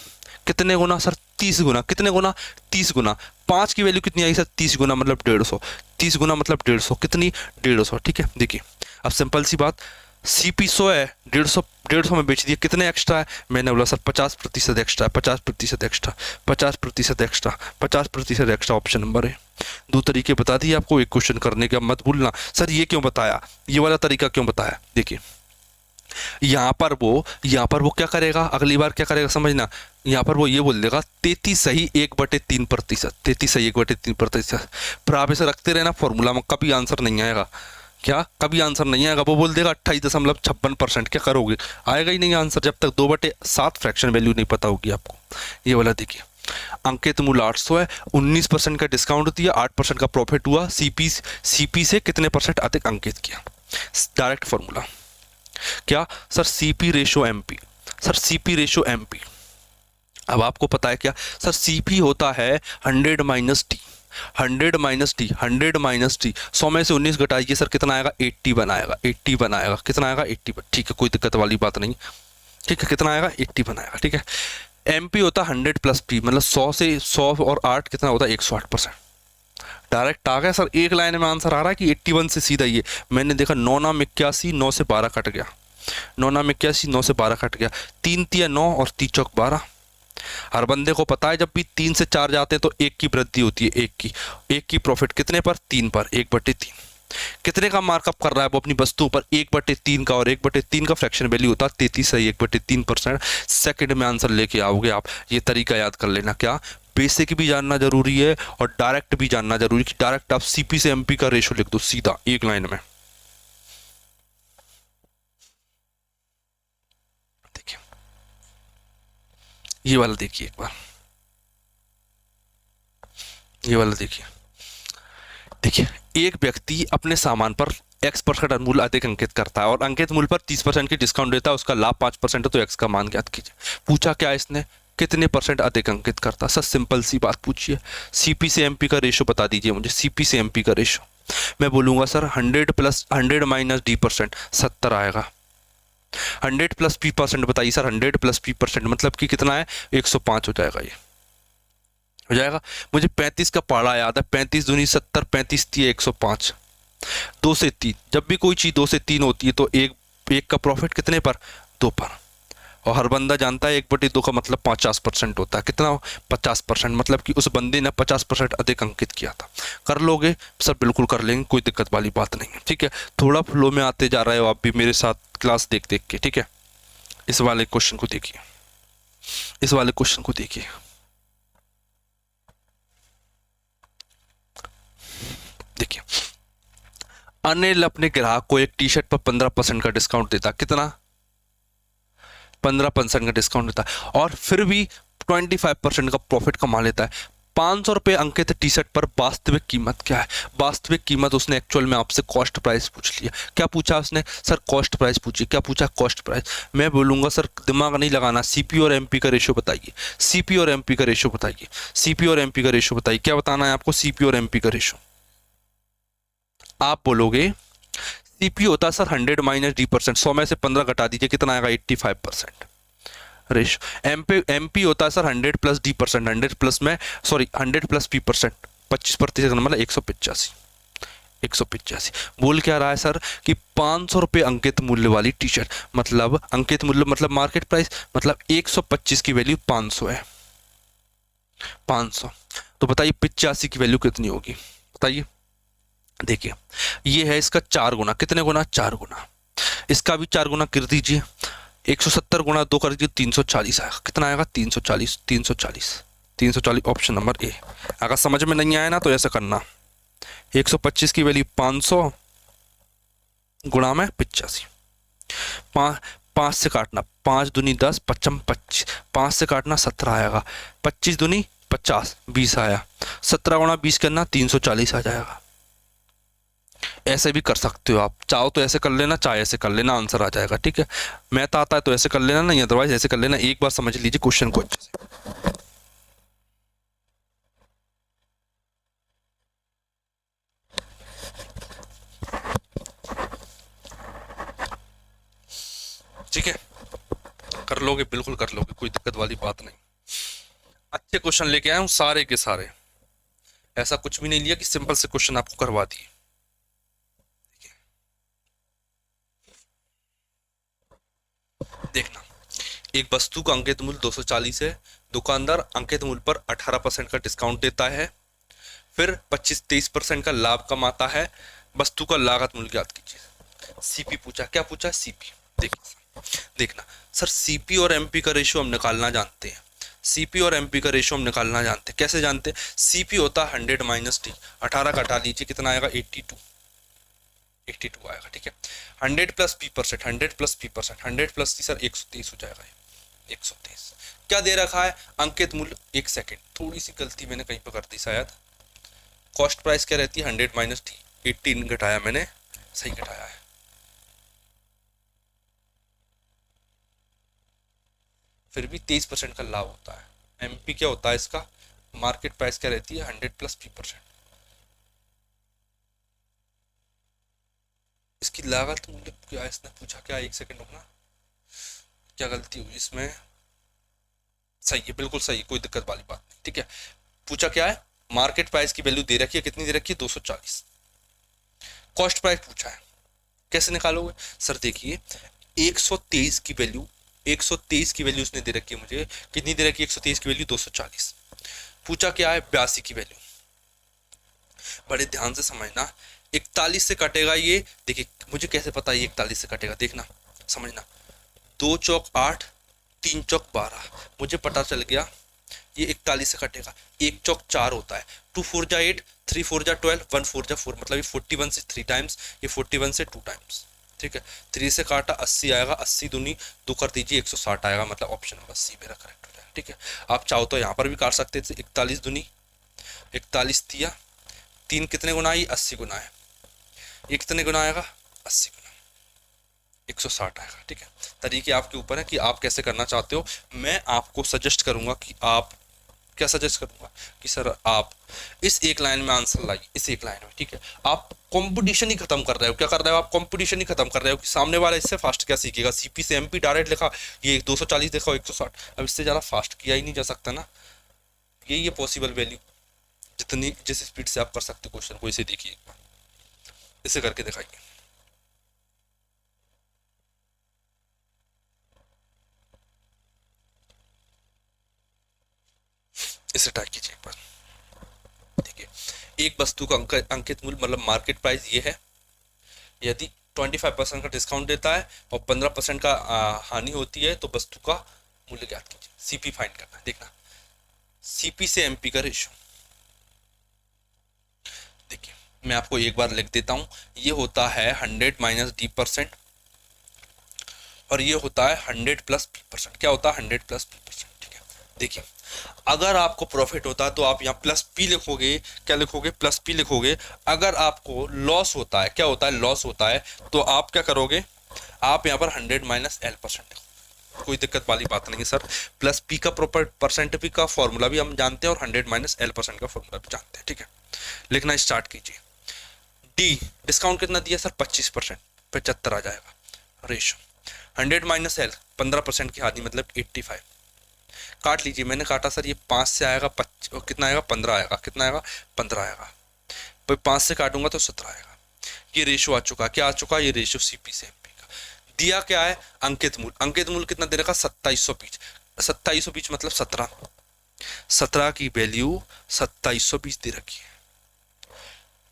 कितने गुना सर, 30 गुना, कितने गुना, 30 गुना। 5 की वैल्यू कितनी आई सर, 30 गुना मतलब 150, 30 गुना मतलब 150, कितनी, 150, ठीक है। देखिए अब सिंपल सी बात, सीपी 100 है, 150 में बेच दिया, कितने एक्स्ट्रा है, मैंने बोला sir 50% extra, 50% extra, 50% extra, 50% extra, option number है। 2 तरीके बता दिए आपको एक क्वेश्चन करने का, मत भूलना सर ये क्यों बताया, ये वाला तरीका क्यों बताया। देखिए यहाँ पर वो क्या करेगा, अगली बार क्या करेगा समझना, यहाँ पर वो ये बोल देगा 33 सही 1/3%, 33 सही 1/3%, पर आप इसे रखते रहना फॉर्मूला में, कभी आंसर नहीं आएगा, क्या कभी आंसर नहीं आएगा। वो बोल देगा 28.56%, क्या करोगे, आएगा ही नहीं आंसर जब तक 2/7 फ्रैक्शन वैल्यू नहीं पता होगी आपको। ये वाला देखिए, अंकित मूल्य 800 है, 19% का डिस्काउंट दिया, 8% का प्रॉफिट हुआ, सीपी से कितने परसेंट अधिक अंकित किया, डायरेक्ट फॉर्मूला क्या sir, CP ratio MP, sir CP ratio MP. अब आपको पता है क्या सर, सीपी होता है 100 minus D, 100 minus D, 100 minus D, 100 में से 19 घटाइए सर, कितना आएगा, 80 बनाएगा, 80 बनाएगा, कितना आएगा, 80, ठीक है, कोई दिक्कत वाली बात नहीं, ठीक है, कितना आएगा, 80 बनाएगा, ठीक है। एमपी होता है 100 प्लस पी, मतलब 100 से 100 और 8 कितना होता है, 108%। डायरेक्ट आ गया सर, एक लाइन में आंसर आ रहा है कि 81 से सीधा ये, मैंने देखा 9 नाम 81, 9 से 12 कट गया, 9 नाम 81, 9 से 12 कट गया, 3 तिया 9 और 3 चौक 12। हर बंदे को पता है जब भी 3 से 4 जाते हैं तो 1 की वृद्धि होती है, 1 की प्रॉफिट कितने पर, 3 पर, 1/3। कितने का मार्कअप कर रहा है वो अपनी वस्तु पर, 1/3 का, और 1/3 का फ्रैक्शन वैल्यू होता है 33 से 1/3%। सेकंड में आंसर लेके आओगे आप, ये तरीका याद कर लेना, क्या बेसिक भी जानना जरूरी है और डायरेक्ट भी जानना जरूरी है, कि डायरेक्ट आप सीपी से एमपी का रेशो लिख दो सीधा एक लाइन में। देखिए ये वाला देखिए एक बार, ये वाला देखिए, देखिए एक व्यक्ति अपने सामान पर एक्स पर का मूल्य अधिक अंकित करता है और अंकित मूल्य पर 30% की डिस्काउंट देता है, उसका लाभ 5% है, तो एक्स का मान ज्ञात कीजिए। पूछा क्या इसने, कितने परसेंट अधिक अंकित करता है। सर सिंपल सी बात पूछिए, सीपी से एमपी का रेशो बता दीजिए मुझे, सीपी से एमपी का रेशो। मैं बोलूंगा sir 100 plus 100 minus D percent 70 आएगा। 100 प्लस पी परसेंट बताइए सर, 100 प्लस पी परसेंट मतलब कि कितना है, 105 हो जाएगा, ये हो जाएगा। मुझे 35 का पढ़ा याद है, 35 दूनी 70, 35 3 105, 2 से 3, जब भी कोई चीज़ 2 से 3 होती है तो एक का प्रॉफिट कितने पर, 2 पर। और हर बंदा जानता है 1/2 का मतलब 50% होता है। कितना, 50%, मतलब कि उस बंदे ने 50% अधिक अंकित किया था। कर लोगे सर, बिल्कुल कर लेंगे, कोई दिक्कत वाली बात नहीं है, ठीक है। थोड़ा फ्लो में आते जा रहे हो आप भी मेरे साथ क्लास देख देख के, ठीक है। इस वाले क्वेश्चन को देखिए, इस वाले क्वेश्चन को देखिए, देखिए अनिल अपने ग्राहक को एक टी शर्ट पर 15% का डिस्काउंट देता, कितना, 15% का डिस्काउंट देता है, और फिर भी 25% का प्रॉफिट कमा लेता है। 500 रुपये अंकित टी शर्ट पर वास्तविक कीमत क्या है। वास्तविक कीमत उसने एक्चुअल में आपसे कॉस्ट प्राइस पूछ लिया। क्या पूछा उसने सर, कॉस्ट प्राइस पूछी। क्या पूछा, कॉस्ट प्राइस। मैं बोलूंगा सर दिमाग नहीं लगाना, सीपी और एमपी का रेशियो बताइए, सीपी और एमपी का रेशियो बताइए, सीपी और एमपी का रेशियो बताइए। क्या बताना है आपको, सीपी और एमपी का रेशियो। आप बोलोगे सीपी होता है सर 100 माइनस डी परसेंट, 100 में से 15 घटा दीजिए, कितना आएगा, 85% रेशियो। एमपी होता है sir 100 plus D percent, 100 plus में, सॉरी 100 प्लस पी परसेंट, 25% मतलब 185, 185। बोल क्या रहा है सर कि 500 रुपये अंकित मूल्य वाली टी शर्ट, मतलब अंकित मूल्य मतलब मार्केट प्राइस, मतलब 125 की वैल्यू 500 है, 500। तो बताइए 85 की वैल्यू कितनी होगी, बताइए। देखिए ये है इसका 4 गुना, कितने गुना, 4 गुना। इसका भी 4 गुना कर दीजिए, 170 गुना 2 कर दीजिए, 340 आएगा। कितना आएगा, 340, 340, 340, ऑप्शन नंबर ए। अगर समझ में नहीं आया ना तो ऐसा करना, 125 की वैल्यू 500 गुणा में 85, 5 से काटना, 5 दूनी 10, 55 25, 5 से काटना 17 आएगा, 25 दूनी 50, 20 आया, 17 गुणा 20 करना 340 आ जाएगा। ऐसे भी कर सकते हो आप, चाहो तो ऐसे कर लेना, चाहे ऐसे कर लेना, आंसर आ जाएगा, ठीक है। मैथ आता है तो ऐसे कर लेना, नहीं अदरवाइज ऐसे कर लेना। एक बार समझ लीजिए क्वेश्चन को अच्छे से। ठीक है, कर लोगे, बिल्कुल कर लोगे, कोई दिक्कत वाली बात नहीं। अच्छे क्वेश्चन लेके आया हूँ सारे के सारे, ऐसा कुछ भी नहीं लिया कि सिंपल से क्वेश्चन आपको करवा दिए। देखना, एक वस्तु का अंकित मूल्य 240 है, दुकानदार अंकित मूल्य पर 18% का डिस्काउंट देता है, फिर 25-23% का लाभ कमाता है। वस्तु का लागत मूल्य ज्ञात कीजिए। सीपी पूछा, क्या पूछा, सीपी। देखना सर, सीपी और एमपी का रेशियो हम निकालना जानते हैं, सीपी और एमपी का रेशियो हम निकालना जानते हैं। कैसे जानते हैं, सीपी होता है 100 माइनस टी, 18 का हटा लीजिए, कितना आएगा, 82, 82 आएगा, ठीक है। 100 plus P percent, 100 plus P percent, 100 plus T sir 123 हो जाएगा, 123। क्या दे रखा है, अंकित मूल्य, एक सेकेंड, थोड़ी सी गलती मैंने कहीं पर कर दी शायद। कॉस्ट प्राइस क्या रहती है, 100 माइनस टी, 18 घटाया मैंने, सही घटाया है। फिर भी 23% का लाभ होता है। एमपी क्या होता है इसका, मार्केट प्राइस क्या रहती है, 100 प्लस पी परसेंट। इसकी लागत मूल्य क्या इसने पूछा, क्या, एक सेकंड रुकना, क्या गलती हुई इसमें, सही है, बिल्कुल सही, कोई दिक्कत वाली बात नहीं, ठीक है। पूछा क्या है, मार्केट प्राइस की वैल्यू दे रखी है, कितनी दे रखी है, 240। कॉस्ट प्राइस पूछा है, कैसे निकालोगे सर, देखिए 123 की वैल्यू, 123 की वैल्यू उसने दे रखी है मुझे, कितनी दे रखी है, 123 की वैल्यू 240। पूछा क्या है, 82 की वैल्यू। बड़े ध्यान से समझना, 41 से कटेगा ये, देखिए मुझे कैसे पता है ये 41 से कटेगा, देखना समझना, 2 चौक 8, 3 चौक 12, मुझे पता चल गया ये 41 से कटेगा। 1 चौक 4 होता है, 2 4 जा 8, 3 4 जा 12, 1 4 जा 4, मतलब ये 41 से 3 टाइम्स, ये 41 से 2 टाइम्स, ठीक है। 3 से काटा 80 आएगा, 80 दूनी 2 कर दीजिए, 160 आएगा, मतलब ऑप्शन नंबर सी मेरा करेक्ट हो जाएगा, ठीक है। आप चाहो तो यहाँ पर भी काट सकते थे, 41 दूनी 41 दिया, 3 कितने गुना आई, 80 गुना है, ये कितने गुना आएगा, 80 गुना, 160 आएगा। ठीक है, तरीके आपके ऊपर है कि आप कैसे करना चाहते हो। मैं आपको सजेस्ट करूंगा कि आप, क्या सजेस्ट करूंगा कि सर आप इस एक लाइन में आंसर लाइए, इस एक लाइन में। ठीक है, आप कंपटीशन ही खत्म कर रहे हो। क्या कर रहे हो आप, कंपटीशन ही खत्म कर रहे हो कि सामने वाला इससे फास्ट क्या सीखेगा। सीपी से एमपी डायरेक्ट लिखा, ये 240 देखा 160, अब इससे ज़्यादा फास्ट किया ही नहीं जा सकता ना। यही है पॉसिबल वैल्यू, जितनी जिस स्पीड से आप कर सकते हो क्वेश्चन को। इसे देखिए एक बार, इसे करके दिखाइए। इसे ट्राई कीजिए एक बार। देखिए, एक वस्तु का अंकित मूल्य मतलब मार्केट प्राइस ये है। यदि 25% का डिस्काउंट देता है और 15% का हानि होती है तो वस्तु का मूल्य ज्ञात कीजिए। सीपी फाइंड करना है। देखना, सीपी से एमपी का रेशियो, देखिए मैं आपको एक बार लिख देता हूं। ये होता है 100 माइनस D%, और ये होता है 100 प्लस P%। क्या होता है, 100 प्लस P%। ठीक है, देखिए अगर आपको प्रॉफिट होता है तो आप यहाँ प्लस पी लिखोगे। क्या लिखोगे, प्लस पी लिखोगे। अगर आपको लॉस होता है, क्या होता है, लॉस होता है, तो आप क्या करोगे, आप यहाँ पर 100 माइनस L% लिखोगे। कोई दिक्कत वाली बात नहीं है सर। प्लस पी का प्रॉपर परसेंट पी का फॉर्मूला भी हम जानते हैं और 100 माइनस L% का फॉर्मूला भी जानते हैं। ठीक है, लिखना स्टार्ट कीजिए। डी डिस्काउंट कितना दिया सर, 25%, 75 आ जाएगा। रेशो 100 माइनस एल, 15% की हानि मतलब 85। काट लीजिए, मैंने काटा सर, ये 5 से आएगा, कितना आएगा, 15 आएगा। कितना आएगा, 15 आएगा। भाई 5 से काटूंगा तो 17 आएगा। ये रेशो आ चुका, क्या आ चुका, ये रेशो सीपी से एमपी का। दिया क्या है, अंकित मूल्य। अंकित मूल्य कितना दे रखा, 2720। 2720 मतलब 17, 17 की वैल्यू 2720 दे रखी है।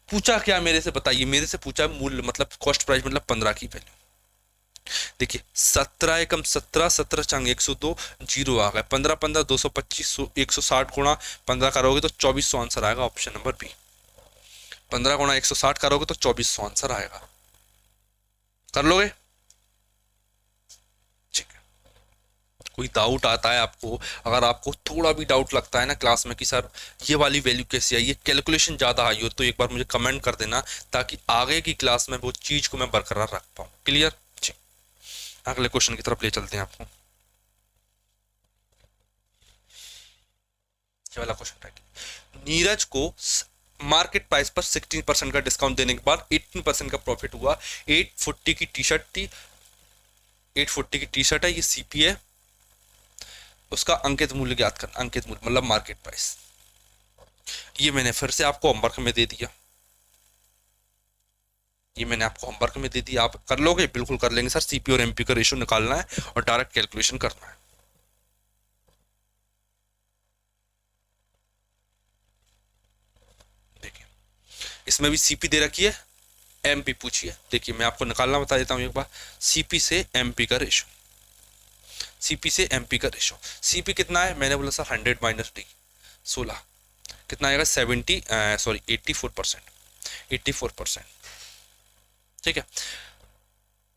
पूछा क्या मेरे से, बताइए, मेरे से पूछा मूल्य मतलब कॉस्ट प्राइस मतलब 15 की वैल्यू। देखिए 17 एकम 17, 17 चंग 102, जीरो आ गया। 15 15 225, 160 गुणा 15 करोगे तो 2400 आंसर आएगा, ऑप्शन नंबर बी। 15 गुणा 160 करोगे तो 2400 आंसर आएगा। कर लोगे, ठीक है। कोई डाउट आता है आपको, अगर आपको थोड़ा भी डाउट लगता है ना क्लास में कि सर ये वाली वैल्यू कैसे आई, ये कैलकुलेशन ज्यादा आई हो, तो एक बार मुझे कमेंट कर देना, ताकि आगे की क्लास में वो चीज को मैं बरकरार रख पाऊँ। क्लियर, अगले क्वेश्चन की तरफ ले चलते हैं आपको। ये वाला क्वेश्चन है, नीरज को मार्केट प्राइस पर 16% का डिस्काउंट देने के बाद 18% का प्रॉफिट हुआ। 840 की टी शर्ट थी, 840 की टी शर्ट है, ये सीपी है। उसका अंकित मूल्य ज्ञात करना, अंकित मूल्य मतलब मार्केट प्राइस। ये मैंने फिर से आपको होमवर्क में दे दिया, ये मैंने आपको होमवर्क में दे दिया। आप कर लोगे, बिल्कुल कर लेंगे सर। सीपी और एमपी का रेशियो निकालना है और डायरेक्ट कैलकुलेशन करना है। देखिए इसमें भी सीपी दे रखी है, एमपी पूछिए। देखिए मैं आपको निकालना बता देता हूं एक बार। सीपी से एमपी का रेशो, सीपी से एमपी का रेशो। सीपी कितना है, मैंने बोला सर 100 माइनस डी 16, कितना आएगा 84%, 84%। ठीक है,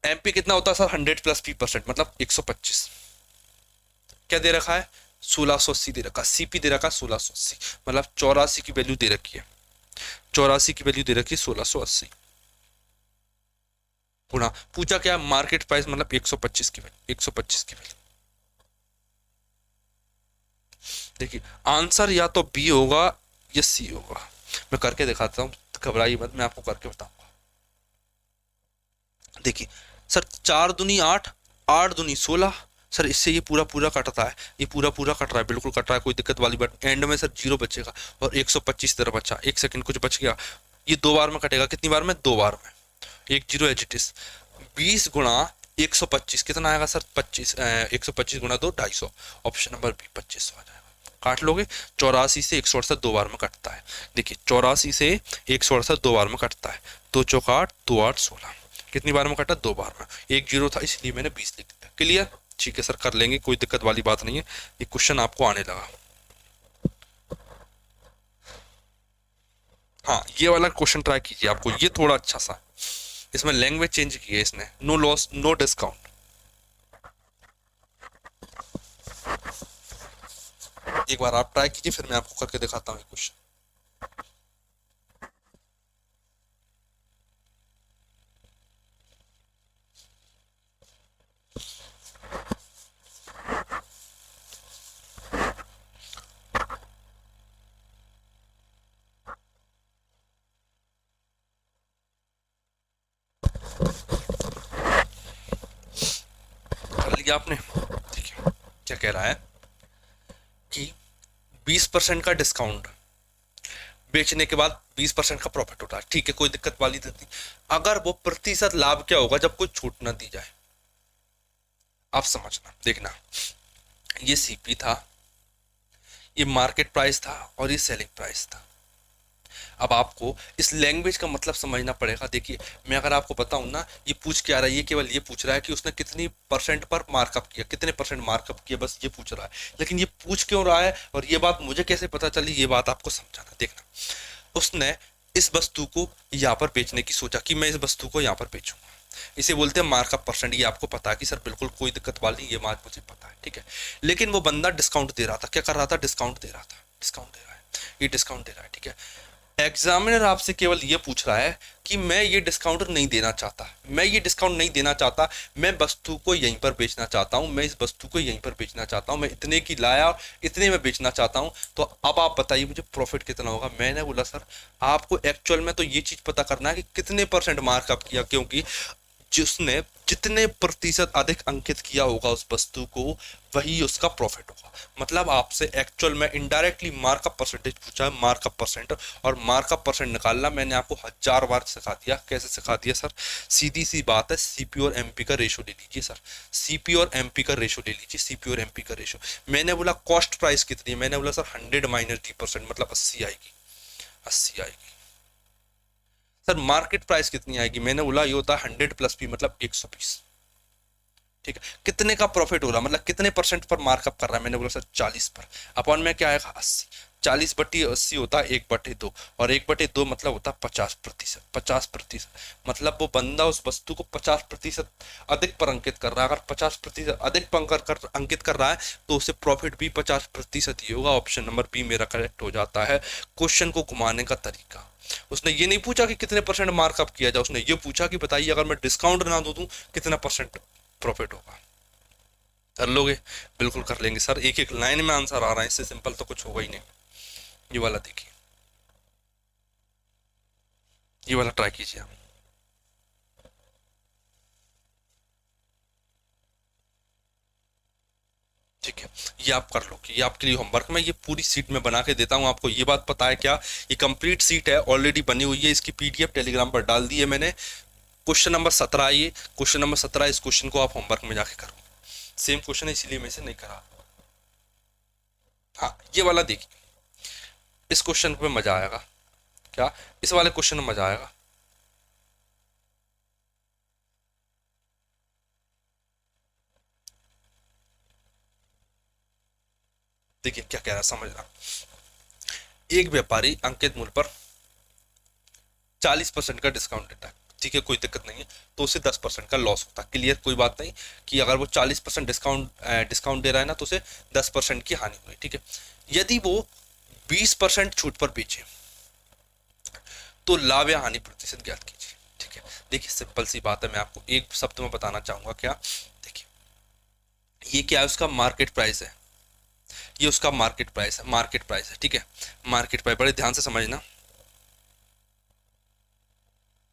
एमपी कितना होता है सर, 100 प्लस P% मतलब 125। क्या दे रखा है, 1680 दे रखा। सीपी दे रखा 1680 मतलब 84 की वैल्यू दे रखी है। 84 की वैल्यू दे रखी है 1680 गुणा, पूछा क्या, मार्केट प्राइस मतलब 125 की वैल्यू, 125 की वैल्यू। देखिए आंसर या तो बी होगा या सी होगा। मैं करके दिखाता हूँ, घबराइए मत, मैं आपको करके बताऊंगा। देखिए सर 4 दूनी 8, 8 दूनी 16, सर इससे ये पूरा पूरा कटता है, ये पूरा पूरा कट रहा है, बिल्कुल कट रहा है, कोई दिक्कत वाली बात। एंड में सर जीरो बचेगा और 125 तरह बचा, एक सेकंड कुछ बच गया। ये 2 बार में कटेगा, कितनी बार में, 2 बार में। एक जीरो एच इट इज 20 गुणा 125 कितना आएगा सर, 25, 125 गुणा 2 250, ऑप्शन नंबर बी 2500 आ जाएगा। काट लोगे, 84 से 168 2 बार में कटता है। देखिए 84 से 168 2 बार में कटता है, 2 चौक 8, 2 8 16, कितनी बार में कटा, 2 बार में। एक जीरो था इसलिए मैंने 20 लिख दिया। क्लियर, ठीक है सर, कर लेंगे, कोई दिक्कत वाली बात नहीं है। ये क्वेश्चन आपको आने लगा। हाँ ये वाला क्वेश्चन ट्राई कीजिए, आपको ये थोड़ा अच्छा सा, इसमें लैंग्वेज चेंज की है इसने, नो लॉस नो डिस्काउंट। एक बार आप ट्राई कीजिए, फिर मैं आपको करके दिखाता हूँ क्वेश्चन। लिया आपने। देखिए क्या कह रहा है कि 20% का डिस्काउंट बेचने के बाद 20% का प्रॉफिट होता है, ठीक है, कोई दिक्कत वाली नहीं। अगर वो प्रतिशत लाभ क्या होगा जब कोई छूट ना दी जाए, आप समझना, देखना, ये सीपी था, ये मार्केट प्राइस था और ये सेलिंग प्राइस था। अब आपको इस लैंग्वेज का मतलब समझना पड़ेगा। देखिए मैं अगर आपको बताऊं ना, ये पूछ के आ रहा है, ये केवल ये पूछ रहा है कि उसने कितनी परसेंट पर मार्कअप किया, कितने परसेंट मार्कअप किया, बस ये पूछ रहा है। लेकिन ये पूछ क्यों रहा है और ये बात मुझे कैसे पता चली, ये बात आपको समझाना। देखना, उसने इस वस्तु को यहाँ पर बेचने की सोचा कि मैं इस वस्तु को यहाँ पर बेचूंगा, इसे बोलते हैं मार्कअप परसेंट। ये आपको पता है कि सर बिल्कुल कोई दिक्कत वाली नहीं, ये बात मुझे पता है, ठीक है। लेकिन वो बंदा डिस्काउंट दे रहा था, क्या कर रहा था, डिस्काउंट दे रहा था, डिस्काउंट दे रहा है, ये डिस्काउंट दे रहा है, ठीक है। एग्जामिनर आपसे केवल ये पूछ रहा है कि मैं ये डिस्काउंट नहीं देना चाहता, मैं ये डिस्काउंट नहीं देना चाहता, मैं वस्तु को यहीं पर बेचना चाहता हूं, मैं इस वस्तु को यहीं पर बेचना चाहता हूं, मैं इतने की लाया और इतने में बेचना चाहता हूं, तो अब आप बताइए मुझे प्रॉफिट कितना होगा। मैंने बोला सर आपको एक्चुअल में तो ये चीज पता करना है कि कितने परसेंट मार्कअप किया, क्योंकि जिसने जितने प्रतिशत अधिक अंकित किया होगा उस वस्तु को, वही उसका प्रॉफिट होगा। मतलब आपसे एक्चुअल में इनडायरेक्टली मार्कअप परसेंटेज पूछा है, मार्कअप परसेंट, और मार्कअप परसेंट निकालना मैंने आपको 1000 बार सिखा दिया। कैसे सिखा दिया सर, सीधी सी बात है, सीपी और एमपी का रेशो ले लीजिए सर, सीपी और एमपी का रेशो ले लीजिए, सीपी और एमपी का रेशो। मैंने बोला कॉस्ट प्राइस कितनी है, मैंने बोला सर 100 माइनस D% मतलब 80 आएगी, 80 आएगी। सर मार्केट प्राइस कितनी आएगी, मैंने बोला ये होता है 100 प्लस पी मतलब 120, ठीक है। कितने का प्रॉफिट हो रहा, मतलब कितने परसेंट पर मार्कअप कर रहा है, मैंने बोला सर 40 पर। अपॉन में क्या आएगा 80, 40/80 होता है 1/2, और 1/2 मतलब होता है 50%, 50%। मतलब वो बंदा उस वस्तु को 50% अधिक पर अंकित कर रहा है। अगर 50% अधिक पर अंकित कर रहा है तो उसे प्रॉफिट भी 50% ही होगा। ऑप्शन नंबर बी मेरा करेक्ट हो जाता है। क्वेश्चन को घुमाने का तरीका, उसने ये नहीं पूछा कि कितने परसेंट मार्कअप किया जाए, उसने ये पूछा कि बताइए अगर मैं डिस्काउंट ना दूं कितना परसेंट प्रॉफिट होगा। कर लोगे, बिल्कुल कर लेंगे सर, एक एक लाइन में आंसर आ रहा है, इससे सिंपल तो कुछ होगा ही नहीं। ये वाला देखिए, ये वाला ट्राई कीजिए आप, ठीक है। ये आप कर लो, ये आपके लिए होमवर्क में, ये पूरी सीट में बना के देता हूँ आपको। ये बात पता है क्या, ये कंप्लीट सीट है, ऑलरेडी बनी हुई है, इसकी पीडीएफ टेलीग्राम पर डाल दी है मैंने। क्वेश्चन नंबर 17, ये क्वेश्चन नंबर 17, इस क्वेश्चन को आप होमवर्क में जाके करो, सेम क्वेश्चन है इसीलिए मैं इसे नहीं करा। हाँ ये वाला देखिए, इस क्वेश्चन पे मजा आएगा, क्या इस वाले क्वेश्चन में मजा आएगा। देखिए क्या कह रहा है, समझना। एक व्यापारी अंकित मूल्य पर 40% का डिस्काउंट देता है, ठीक है, कोई दिक्कत नहीं है, तो उसे 10% का लॉस होता है। क्लियर, कोई बात नहीं कि अगर वो 40% डिस्काउंट दे रहा है ना तो उसे 10% की हानि हुई, ठीक है। यदि वो 20% छूट पर बेचे तो लाभ या हानि प्रतिशत ज्ञात कीजिए, ठीक है। देखिए सिंपल सी बात है, मैं आपको एक शब्द में बताना चाहूंगा, क्या, देखिए ये क्या है, उसका मार्केट प्राइस है, ये उसका मार्केट प्राइस है, मार्केट प्राइस है, ठीक है। मार्केट प्राइस, बड़े ध्यान से समझना,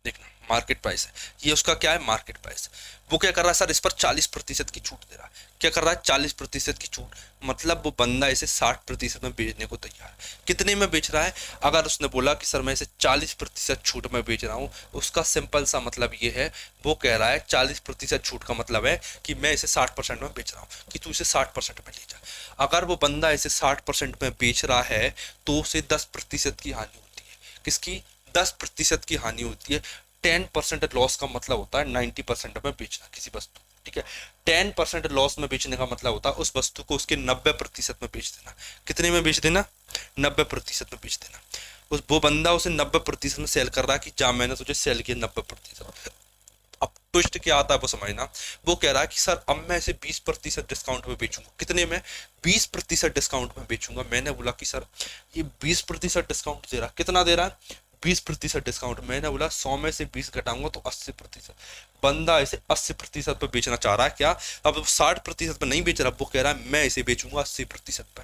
देखना मार्केट प्राइस है, ये उसका क्या है, मार्केट प्राइस। वो क्या कर रहा है सर, इस पर 40% की छूट दे रहा है। क्या कर रहा है, 40% की छूट, मतलब वो बंदा इसे 60% में बेचने को तैयार है। कितने में बेच रहा है, अगर उसने बोला कि सर मैं इसे 40% छूट में बेच रहा हूँ, उसका सिंपल सा मतलब ये है, वो कह रहा है 40% छूट का मतलब है कि मैं इसे 60% में बेच रहा हूँ, कि तू इसे 60% में ले जा। अगर वो बंदा इसे 60% में बेच रहा है तो उसे 10% की हानि होती है। किसकी, 10% की हानि होती है। 10% लॉस का मतलब होता है 90% में बेचना किसी वस्तु, ठीक है। 10% लॉस में बेचने का मतलब होता है उस वस्तु को उसके 90% में बेच देना। कितने में बेच देना, 90% में बेच देना। उस वो बंदा उसे 90% में सेल कर रहा है कि जा मैंने तुझे सेल किया 90%। अब ट्विस्ट क्या आता है वो समझना, वो कह रहा है कि सर अब मैं इसे 20% डिस्काउंट में बेचूंगा। कितने में, 20% डिस्काउंट में बेचूंगा। मैंने बोला कि सर ये 20% डिस्काउंट दे रहा, कितना दे रहा है, 20% डिस्काउंट। मैंने बोला 100 में से 20 घटाऊंगा तो 80%। बंदा इसे 80% पे बेचना चाह रहा है, क्या, अब 60% पे नहीं बेच रहा, वो कह रहा है मैं इसे बेचूंगा 80% पे।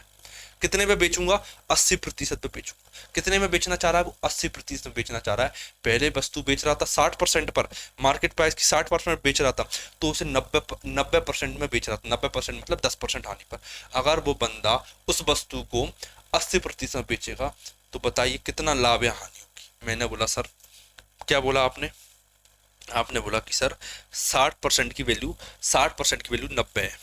कितने में बेचूंगा? 80% पे बेचूंगा। कितने में बेचना चाह रहा है वो? 80% में बेचना चाह रहा है। पहले वस्तु बेच रहा था 60% पर, मार्केट प्राइस की 60% बेच रहा था, तो उसे 90% में बेच रहा था। 90% मतलब 10% हानि पर। अगर वो बंदा उस वस्तु को 80% में बेचेगा तो बताइए कितना लाभ या हानि होगी? मैंने बोला सर, क्या बोला आपने? आपने बोला कि सर 60% की वैल्यू, 60% की वैल्यू 90 है,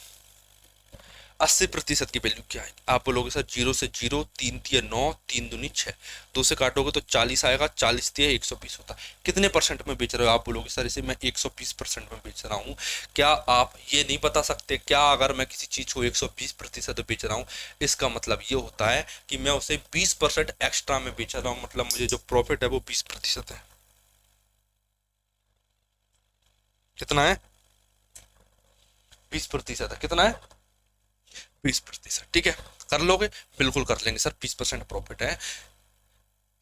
80% की वैल्यू क्या है? आप बोलोगे सर 0 से 0, 3 तिया 9, 3 दूनी 6, 2 से काटोगे तो 40 आएगा, 40 तिया 120 होता है। कितने परसेंट में बेच रहे हो? आप बोलोगे सर इसे मैं 120% में बेच रहा हूँ। क्या आप ये नहीं बता सकते क्या अगर मैं किसी चीज को 120% बेच रहा हूँ, इसका मतलब ये होता है कि मैं उसे 20% एक्स्ट्रा में बेच रहा हूँ, मतलब मुझे जो प्रॉफिट है वो 20% है। कितना है? 20% है। कितना है? 20%। ठीक है, कर लोगे? बिल्कुल कर लेंगे सर, 20% प्रॉफिट है।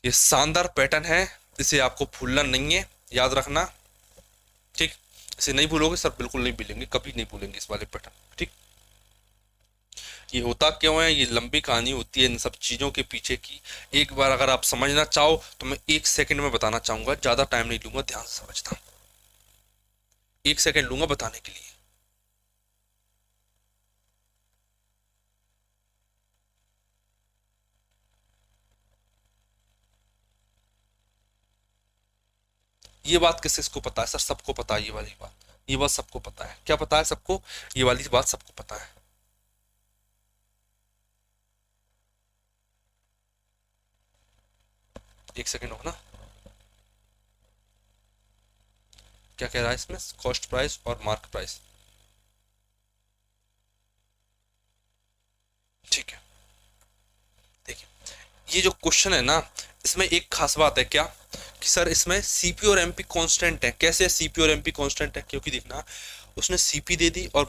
ये शानदार पैटर्न है, इसे आपको भूलना नहीं है, याद रखना। ठीक, इसे नहीं भूलोगे सर, बिल्कुल नहीं भूलेंगे, कभी नहीं भूलेंगे इस वाले पैटर्न। ठीक, ये होता क्यों है, ये लंबी कहानी होती है इन सब चीजों के पीछे की। एक बार अगर आप समझना चाहो तो मैं 1 सेकंड में बताना चाहूंगा, ज्यादा टाइम नहीं लूंगा, ध्यान से समझना। 1 सेकंड लूंगा बताने के लिए। ये बात किस किसको पता है सर? सबको पता है ये वाली बात, ये बात सबको पता है। क्या पता है सबको? ये वाली बात सबको पता है। 1 सेकंड हो ना। क्या कह रहा है इसमें? कॉस्ट प्राइस और मार्क प्राइस। ठीक है, देखिए ये जो क्वेश्चन है ना, इसमें एक खास बात है क्या कि सर इसमें सीपी और एमपी कांस्टेंट है। कैसे सीपी और एमपी कांस्टेंट है? क्योंकि देखना, उसने सीपी दे दी और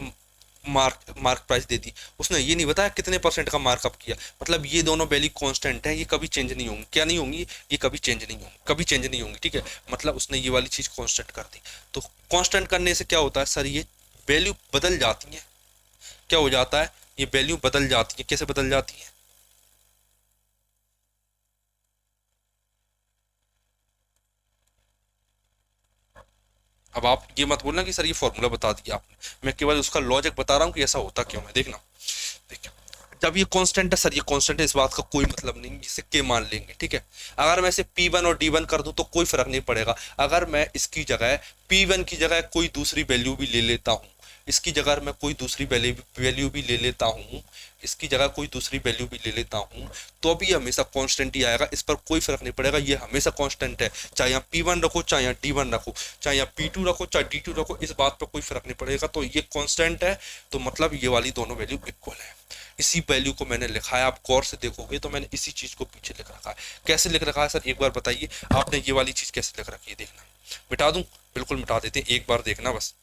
मार्क मार्क प्राइस दे दी, उसने ये नहीं बताया कितने परसेंट का मार्कअप किया। मतलब ये दोनों वैल्यू कांस्टेंट है, ये कभी चेंज नहीं होंगी। क्या नहीं होंगी? ये कभी चेंज नहीं होंगी, कभी चेंज नहीं होंगी। ठीक है, मतलब उसने ये वाली चीज कांस्टेंट कर दी। तो कांस्टेंट करने से क्या होता है सर? ये वैल्यू बदल जाती है। क्या हो जाता है? ये वैल्यू बदल जाती है। कैसे बदल जाती है? अब आप ये मत बोलना कि सर ये फॉर्मूला बता दिया आपने, मैं केवल उसका लॉजिक बता रहा हूँ कि ऐसा होता क्यों है। देखना, देखिए जब ये कांस्टेंट है सर, ये कांस्टेंट है, इस बात का कोई मतलब नहीं, जिसे के मान लेंगे। ठीक है, अगर मैं इसे P1 और D1 कर दूं तो कोई फर्क नहीं पड़ेगा। अगर मैं इसकी जगह P1 की जगह कोई दूसरी वैल्यू भी ले लेता हूं, इसकी जगह मैं कोई दूसरी वैल्यू भी ले लेता हूं, इसकी जगह कोई दूसरी वैल्यू भी ले लेता हूं, तो भी हमेशा कांस्टेंट ही आएगा। इस पर कोई फर्क नहीं पड़ेगा, ये हमेशा कांस्टेंट है। चाहे यहाँ P1 रखो, चाहे यहाँ D1 रखो, चाहे यहाँ P2 रखो, चाहे D2 रखो, इस बात पर कोई फर्क नहीं पड़ेगा। तो ये कांस्टेंट है, तो मतलब ये वाली दोनों वैल्यू इक्वल है। इसी वैल्यू को मैंने लिखा है, आप गौर से देखोगे तो मैंने इसी चीज को पीछे लिख रखा है। कैसे लिख रखा है सर? एक बार बताइए, आपने ये वाली चीज कैसे लिख रखी है? देखना, मिटा दूं? बिल्कुल मिटा देते हैं, एक बार देखना बस,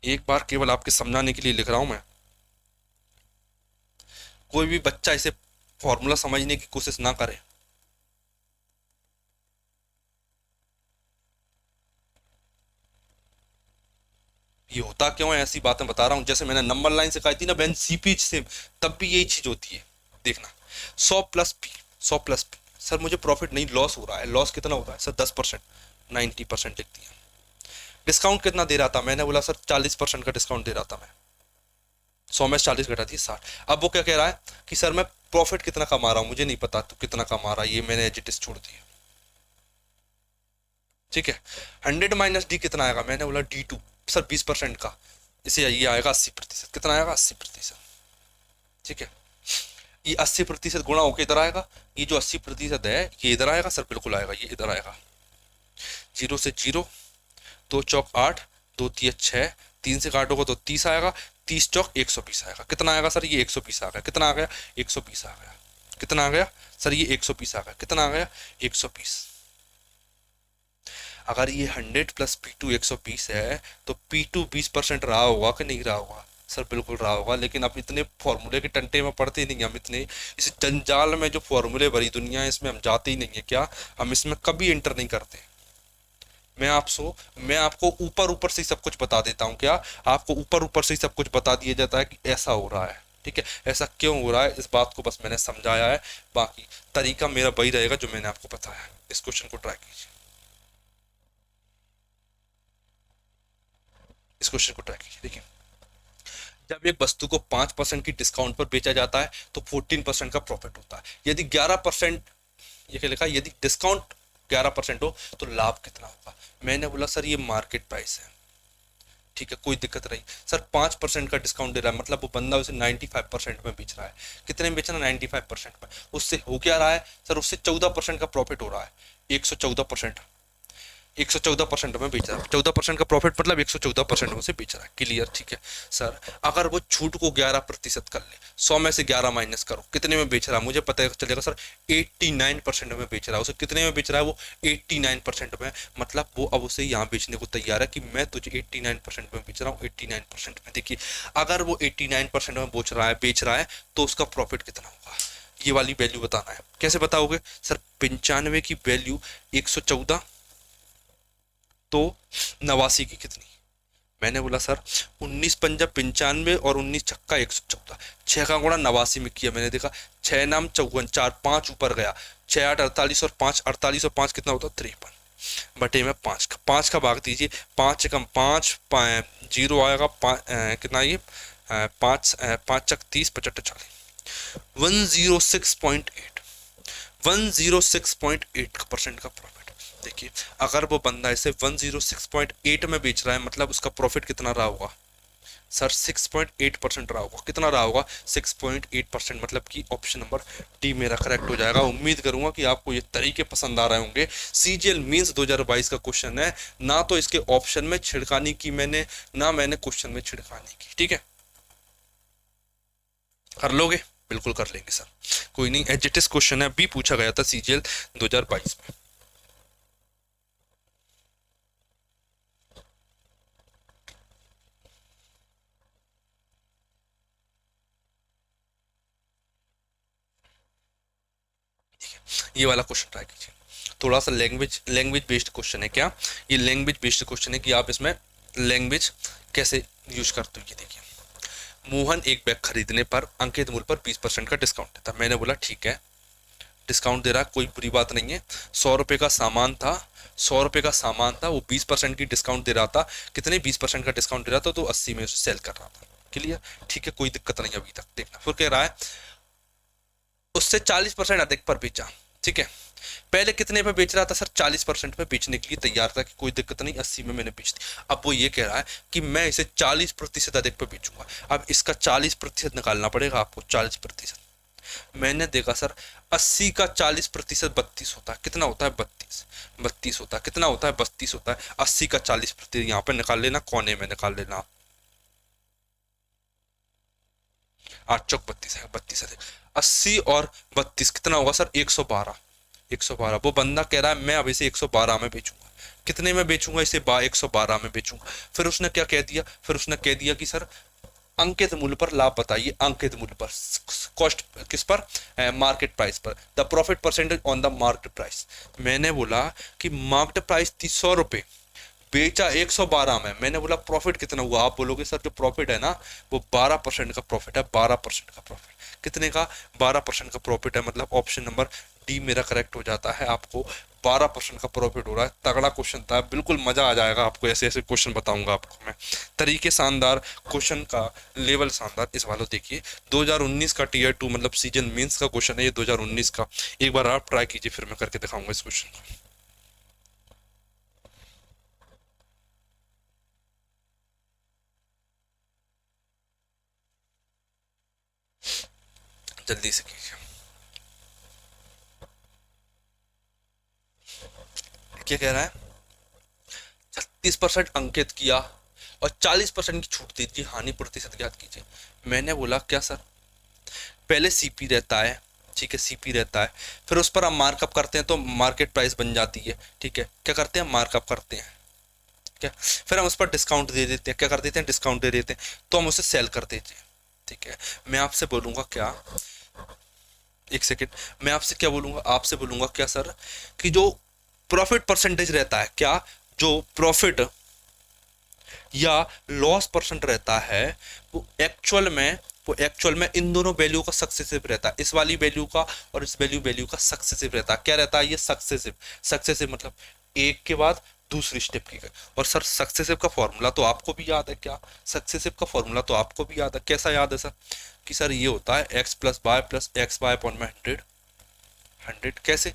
एक बार केवल आपके समझाने के लिए लिख रहा हूं मैं। कोई भी बच्चा इसे फॉर्मूला समझने की कोशिश ना करे। ये होता क्यों है, ऐसी बातें बता रहा हूं। जैसे मैंने नंबर लाइन सिखाई थी ना बहन, सीपी से, तब भी यही चीज होती है। देखना, 100 + P, 100 + P, सर मुझे प्रॉफिट नहीं लॉस हो रहा है। लॉस कितना होता है सर? 10%, 90% लिख दिया। डिस्काउंट कितना दे रहा था? मैंने बोला सर 40% का डिस्काउंट दे रहा था मैं। 100 में 40 घटा दी 60। अब वो क्या कह रहा है कि सर मैं प्रॉफिट कितना कमा रहा हूं, मुझे नहीं पता तो कितना कमा रहा है, ये मैंने एज इट इज छोड़ दिया। ठीक है, 100 - D कितना आएगा? मैंने बोला D2, सर 20% का, इसे ये आएगा 80%। कितना आएगा? 80%। ठीक है, ये 80% गुणा होकर इधर आएगा, ये जो 80% है ये इधर आएगा सर, बिल्कुल आएगा, ये इधर आएगा। 0 से 0, 2 चौक 8, 2 तिया 6, 3 से काटोगे तो 30 आएगा, 30 चौक 120 आएगा। कितना आएगा सर? ये 120 आ गया। कितना आ गया? 120 आ गया। कितना आ गया सर? ये 120 आ गया। कितना आ गया? 120। अगर ये 100 + P2 120 है, तो P2 20% रहा होगा कि नहीं रहा होगा? सर बिल्कुल रहा होगा। लेकिन अब इतने फॉर्मूले के टंटे में पढ़ते नहीं हम, इतने इस जंजाल में जो फॉर्मूले भरी दुनिया है इसमें हम जाते ही नहीं है। क्या हम इसमें कभी एंटर नहीं करते? मैं आपको ऊपर ऊपर से ही सब कुछ बता देता हूँ। क्या आपको ऊपर ऊपर से ही सब कुछ बता दिया जाता है कि ऐसा हो रहा है, ठीक है, ऐसा क्यों हो रहा है, इस बात को बस मैंने समझाया है। बाकी तरीका मेरा वही रहेगा जो मैंने आपको बताया है। इस क्वेश्चन को ट्राई कीजिए, इस क्वेश्चन को ट्राई कीजिए। देखिए, जब एक वस्तु को 5% की डिस्काउंट पर बेचा जाता है तो 14% का प्रॉफिट होता है। यदि 11%, ये क्या लिखा है, यदि डिस्काउंट 11% हो तो लाभ कितना होगा। मैंने बोला सर ये मार्केट प्राइस है, ठीक है, कोई दिक्कत नहीं सर। 5% का डिस्काउंट दे रहा है, मतलब वो बंदा उसे 95% में बेच रहा है। कितने में बेच रहा है? 95% में। उससे हो क्या रहा है सर? उससे 14% का प्रॉफिट हो रहा है। 114%, 114% में बेच रहा है। 14% का प्रॉफिट मतलब 114% में से बेच रहा है। क्लियर? ठीक है सर। अगर वो छूट को 11% कर ले, 100 में से 11 माइनस करो, कितने में बेच रहा है? मुझे पता चलेगा सर 89% में बेच रहा है। उसे कितने में बेच रहा है? वो 89% में। मतलब वो अब उसे यहाँ बेचने को तैयार है कि मैं तुझे 89% में बेच रहा हूँ, 89% में। देखिए, अगर वो 89% में बेच रहा है तो उसका प्रॉफिट कितना होगा, ये वाली वैल्यू बताना है। कैसे बताओगे सर? 95 की वैल्यू 114 तो 89 की कितनी? मैंने बोला सर 19 पंजा 95 और 19 छक्का 114, 6 का गुणा 89 में किया। मैंने देखा 6 नाम 54, 4 5 ऊपर गया, 6 8 48 और 5 48 और 5 कितना होता? 53 बटे में 5 का भाग दीजिए। 5 कम 5 जीरो आएगा, कितना ये 5 5 चक 30 55 40, 106.8, 106.8% का प्रॉफिट। देखिए, अगर वो बंदा इसे 106.8 में बेच रहा है मतलब उसका प्रॉफिट कितना रहा होगा सर? 6.8% रहा होगा। कितना रहा होगा? 6.8%। मतलब कि ऑप्शन नंबर डी मेरा करेक्ट हो जाएगा। उम्मीद करूंगा कि आपको ये तरीके पसंद आ रहे होंगे। सीजीएल मींस 2022 का क्वेश्चन है, ना तो इसके ऑप्शन में छिड़कानी की मैंने, ना मैंने क्वेश्चन में छिड़कानी की। ठीक है, कर लोगे? बिल्कुल कर लेंगे सर, कोई नहीं। एजिटिस क्वेश्चन है, अभी पूछा गया था सीजीएल 2022 में। ये वाला क्वेश्चन ट्राई कीजिए। थोड़ा सा लैंग्वेज लैंग्वेज बेस्ड क्वेश्चन है। क्या ये लैंग्वेज बेस्ड क्वेश्चन है कि आप इसमें लैंग्वेज कैसे यूज करते हो। ये देखिए, मोहन एक बैग खरीदने पर अंकित मूल्य पर 20% का डिस्काउंट देता। मैंने बोला ठीक है, डिस्काउंट दे रहा, कोई बुरी बात नहीं है। 100 रुपये का सामान था, 100 रुपये का सामान था, वो 20% की डिस्काउंट दे रहा था। कितने? 20% का डिस्काउंट दे रहा था, तो 80 में उसे सेल कर रहा था। क्लियर? ठीक है, कोई दिक्कत नहीं अभी तक। देखना फिर कह रहा है उससे 40% अधिक पर बेचा। ठीक है, पहले कितने पे बेच रहा था सर? 40% पे बेचने के लिए तैयार था कि कोई दिक्कत नहीं, 80 में मैंने बेच दी। अब वो ये कह रहा है कि मैं इसे 40% अधिक पे बेचूंगा। अब इसका 40% निकालना पड़ेगा आपको। 40%, मैंने देखा सर 80 का 40% 32 होता है। कितना होता है? 32, 32 होता है। कितना होता है? 32 होता है। 80 का 40% यहाँ पे निकाल लेना, कोने में निकाल लेना। 8 चौक 32 है, 32 है। 80 और 32 कितना होगा सर? 112, 112। वो बंदा कह रहा है मैं अब इसे 112 में बेचूंगा। कितने में बेचूंगा इसे? 112 में बेचूंगा। फिर उसने क्या कह दिया? फिर उसने कह दिया कि सर अंकित मूल्य पर लाभ बताइए। अंकित मूल्य पर, कॉस्ट किस पर? मार्केट प्राइस पर। The profit percentage on the market price. मैंने बोला कि मार्केट प्राइस थी 100 रुपये, बेचा 112 में। मैंने बोला प्रॉफिट कितना हुआ? आप बोलोगे सर जो प्रॉफिट है ना वो 12% का प्रॉफिट है। 12% का प्रॉफिट। कितने का? 12% का प्रॉफिट है। मतलब ऑप्शन नंबर डी मेरा करेक्ट हो जाता है। आपको 12% का प्रॉफिट हो रहा है। तगड़ा क्वेश्चन था, बिल्कुल मजा आ जाएगा आपको। ऐसे ऐसे क्वेश्चन बताऊंगा आपको मैं। तरीके शानदार, क्वेश्चन का लेवल शानदार। इस वालों देखिए 2019 का टीयर 2 मतलब सीजन मींस का क्वेश्चन है ये 2019 का। एक बार आप ट्राई कीजिए, फिर मैं करके दिखाऊंगा इस क्वेश्चन को। जल्दी से कीजिए। क्या कह रहा है? 36% अंकित किया और 40% की छूट दी थी। हानि प्रतिशत ज्ञात कीजिए। मैंने बोला क्या सर, पहले सीपी रहता है, ठीक है, सीपी रहता है, फिर उस पर हम मार्कअप करते हैं तो मार्केट प्राइस बन जाती है। ठीक है, क्या करते हैं? मार्कअप करते हैं। क्या? फिर हम उस पर डिस्काउंट दे देते हैं। क्या कर देते हैं? डिस्काउंट दे देते हैं, तो हम उसे सेल कर देते हैं। ठीक है, मैं आपसे बोलूंगा क्या, एक सेकेंड, मैं आपसे क्या बोलूंगा? आपसे बोलूंगा क्या सर कि जो प्रॉफिट परसेंटेज रहता है क्या जो प्रॉफिट या लॉस परसेंट रहता है वो एक्चुअल में इन दोनों वैल्यू का सक्सेसिव रहता है, इस वाली वैल्यू का और इस वैल्यू का सक्सेसिव रहता है। क्या रहता है ये सक्सेसिव मतलब एक के बाद दूसरी स्टेप की। और सर सक्सेसिव का फॉर्मूला तो आपको भी याद है, क्या सक्सेसिव का फॉर्मूला तो आपको भी याद है, कैसा याद है सर कि सर ये होता है x प्लस वाई अपॉन में 100 कैसे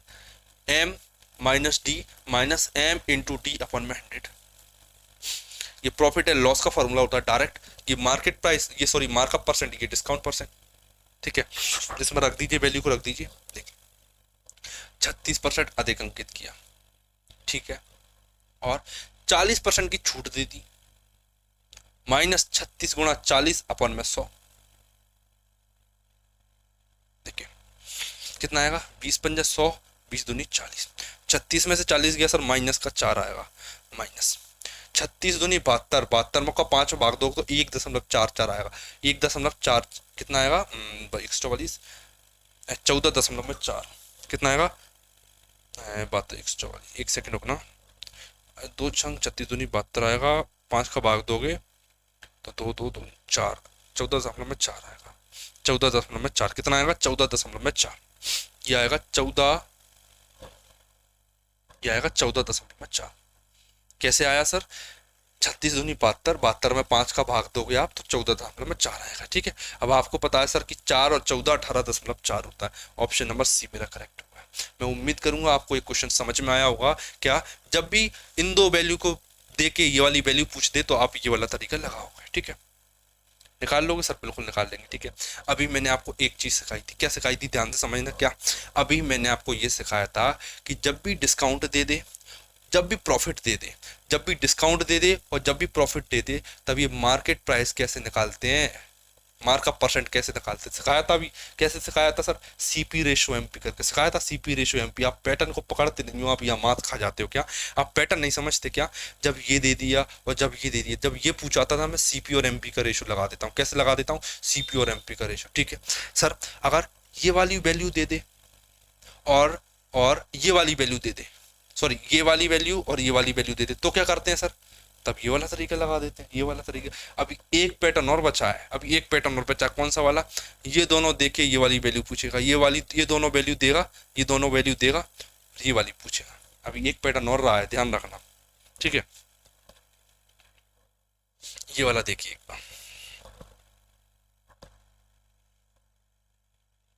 m minus d minus m into d upon में 100। ये प्रॉफिट एंड लॉस का फॉर्मूला होता है डायरेक्ट, ये मार्केट प्राइस, ये सॉरी मार्कअप परसेंट, ये डिस्काउंट परसेंट। ठीक है, इसमें रख दीजिए, वैल्यू को रख दीजिए। देखिए 36% अधिक अंकित किया, ठीक है, और 40% की छूट दे दी, माइनस 36 गुणा 40 अपॉन में 100। देखिए कितना आएगा, 20 पंजा 100, 20 दूनी 40, 36 में से 40 गया सर, माइनस का 4 आएगा, माइनस 36 दूनी 72, 72 में का 5 भाग दो तो 1.44 आएगा, 1.4 कितना आएगा 144, 14.4 कितना आएगा बात 144। एक सेकंड रुकना, 2 छंग 36 दूनी 72 आएगा, 5 का भाग दोगे तो 2 2 2 4, 14.4 आएगा, 14.4 कितना आएगा 14.4, ये आएगा 14.4। कैसे आया सर, 36 दूनी 72, 72 में 5 का भाग दोगे आप तो 14.4 आएगा। ठीक है, अब आपको पता है सर कि 4 और 14 18.4 होता है। ऑप्शन नंबर सी मेरा करेक्ट होगा। मैं उम्मीद करूंगा आपको ये क्वेश्चन समझ में आया होगा। क्या जब भी इन दो वैल्यू को दे के ये वाली वैल्यू पूछ दे तो आप ये वाला तरीका लगाओगे। ठीक है, निकाल लोगे सर, बिल्कुल निकाल लेंगे। ठीक है, अभी मैंने आपको एक चीज सिखाई थी, क्या सिखाई थी ध्यान से समझना। क्या अभी मैंने आपको ये सिखाया था कि जब भी डिस्काउंट दे दे, जब भी प्रॉफिट दे दे, जब भी डिस्काउंट दे दे और जब भी प्रॉफिट दे दे, तब ये मार्केट प्राइस कैसे निकालते हैं, मार्कअप परसेंट कैसे निकालते, सिखाया था। अभी कैसे सिखाया था सर, सीपी रेशो एमपी करके सिखाया था। सीपी रेशो एमपी, आप पैटर्न को पकड़ते नहीं हो, आप यहाँ मात खा जाते हो। क्या आप पैटर्न नहीं समझते क्या, जब ये दे दिया और जब ये दे दिया, जब ये पूछाता था मैं सीपी और एमपी का रेशो लगा देता हूँ। कैसे लगा देता हूँ, सीपी और एमपी का रेशो। ठीक है सर, अगर ये वाली वैल्यू दे दे और ये वाली वैल्यू दे दे, सॉरी ये वाली वैल्यू और ये वाली वैल्यू दे दे, तो क्या करते हैं सर, तब ये वाला तरीका लगा देते हैं, ये वाला तरीका। अभी एक पैटर्न और बचा है, अभी एक पैटर्न और बचा, कौन सा वाला, ये दोनों देके ये वाली वैल्यू पूछेगा, ये दोनों वैल्यू देगा, ये दोनों वैल्यू देगा, ये वाली पूछेगा। अभी एक पैटर्न और रहा है, ध्यान रखना। ठीक है, ये वाला देखिए एक बार,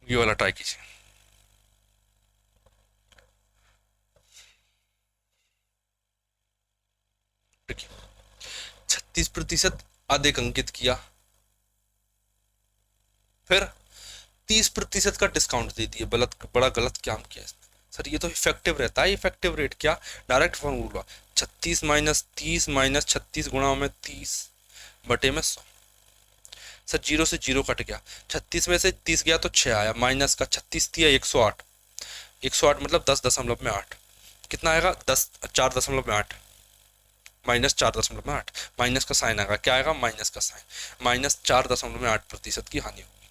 ये वाला ट्राई कीजिए। देखिए 36% अधिक अंकित किया, फिर 30% का डिस्काउंट दे दिया, बड़ा गलत काम किया इसने सर। ये तो इफेक्टिव रहता है, इफेक्टिव रेट क्या, डायरेक्ट फॉर्मूला 36 माइनस 30 माइनस 36 गुणा में 30 बटे में 100। सर 0 से 0 कट गया, 36 में से 30 गया तो 6 आया, माइनस का 36 दिया 108, 108 मतलब 10.8 कितना आएगा 4.8 माइनस 4.8, माइनस का साइन आएगा, क्या आएगा माइनस का साइन, माइनस 4.8% की हानि होगी।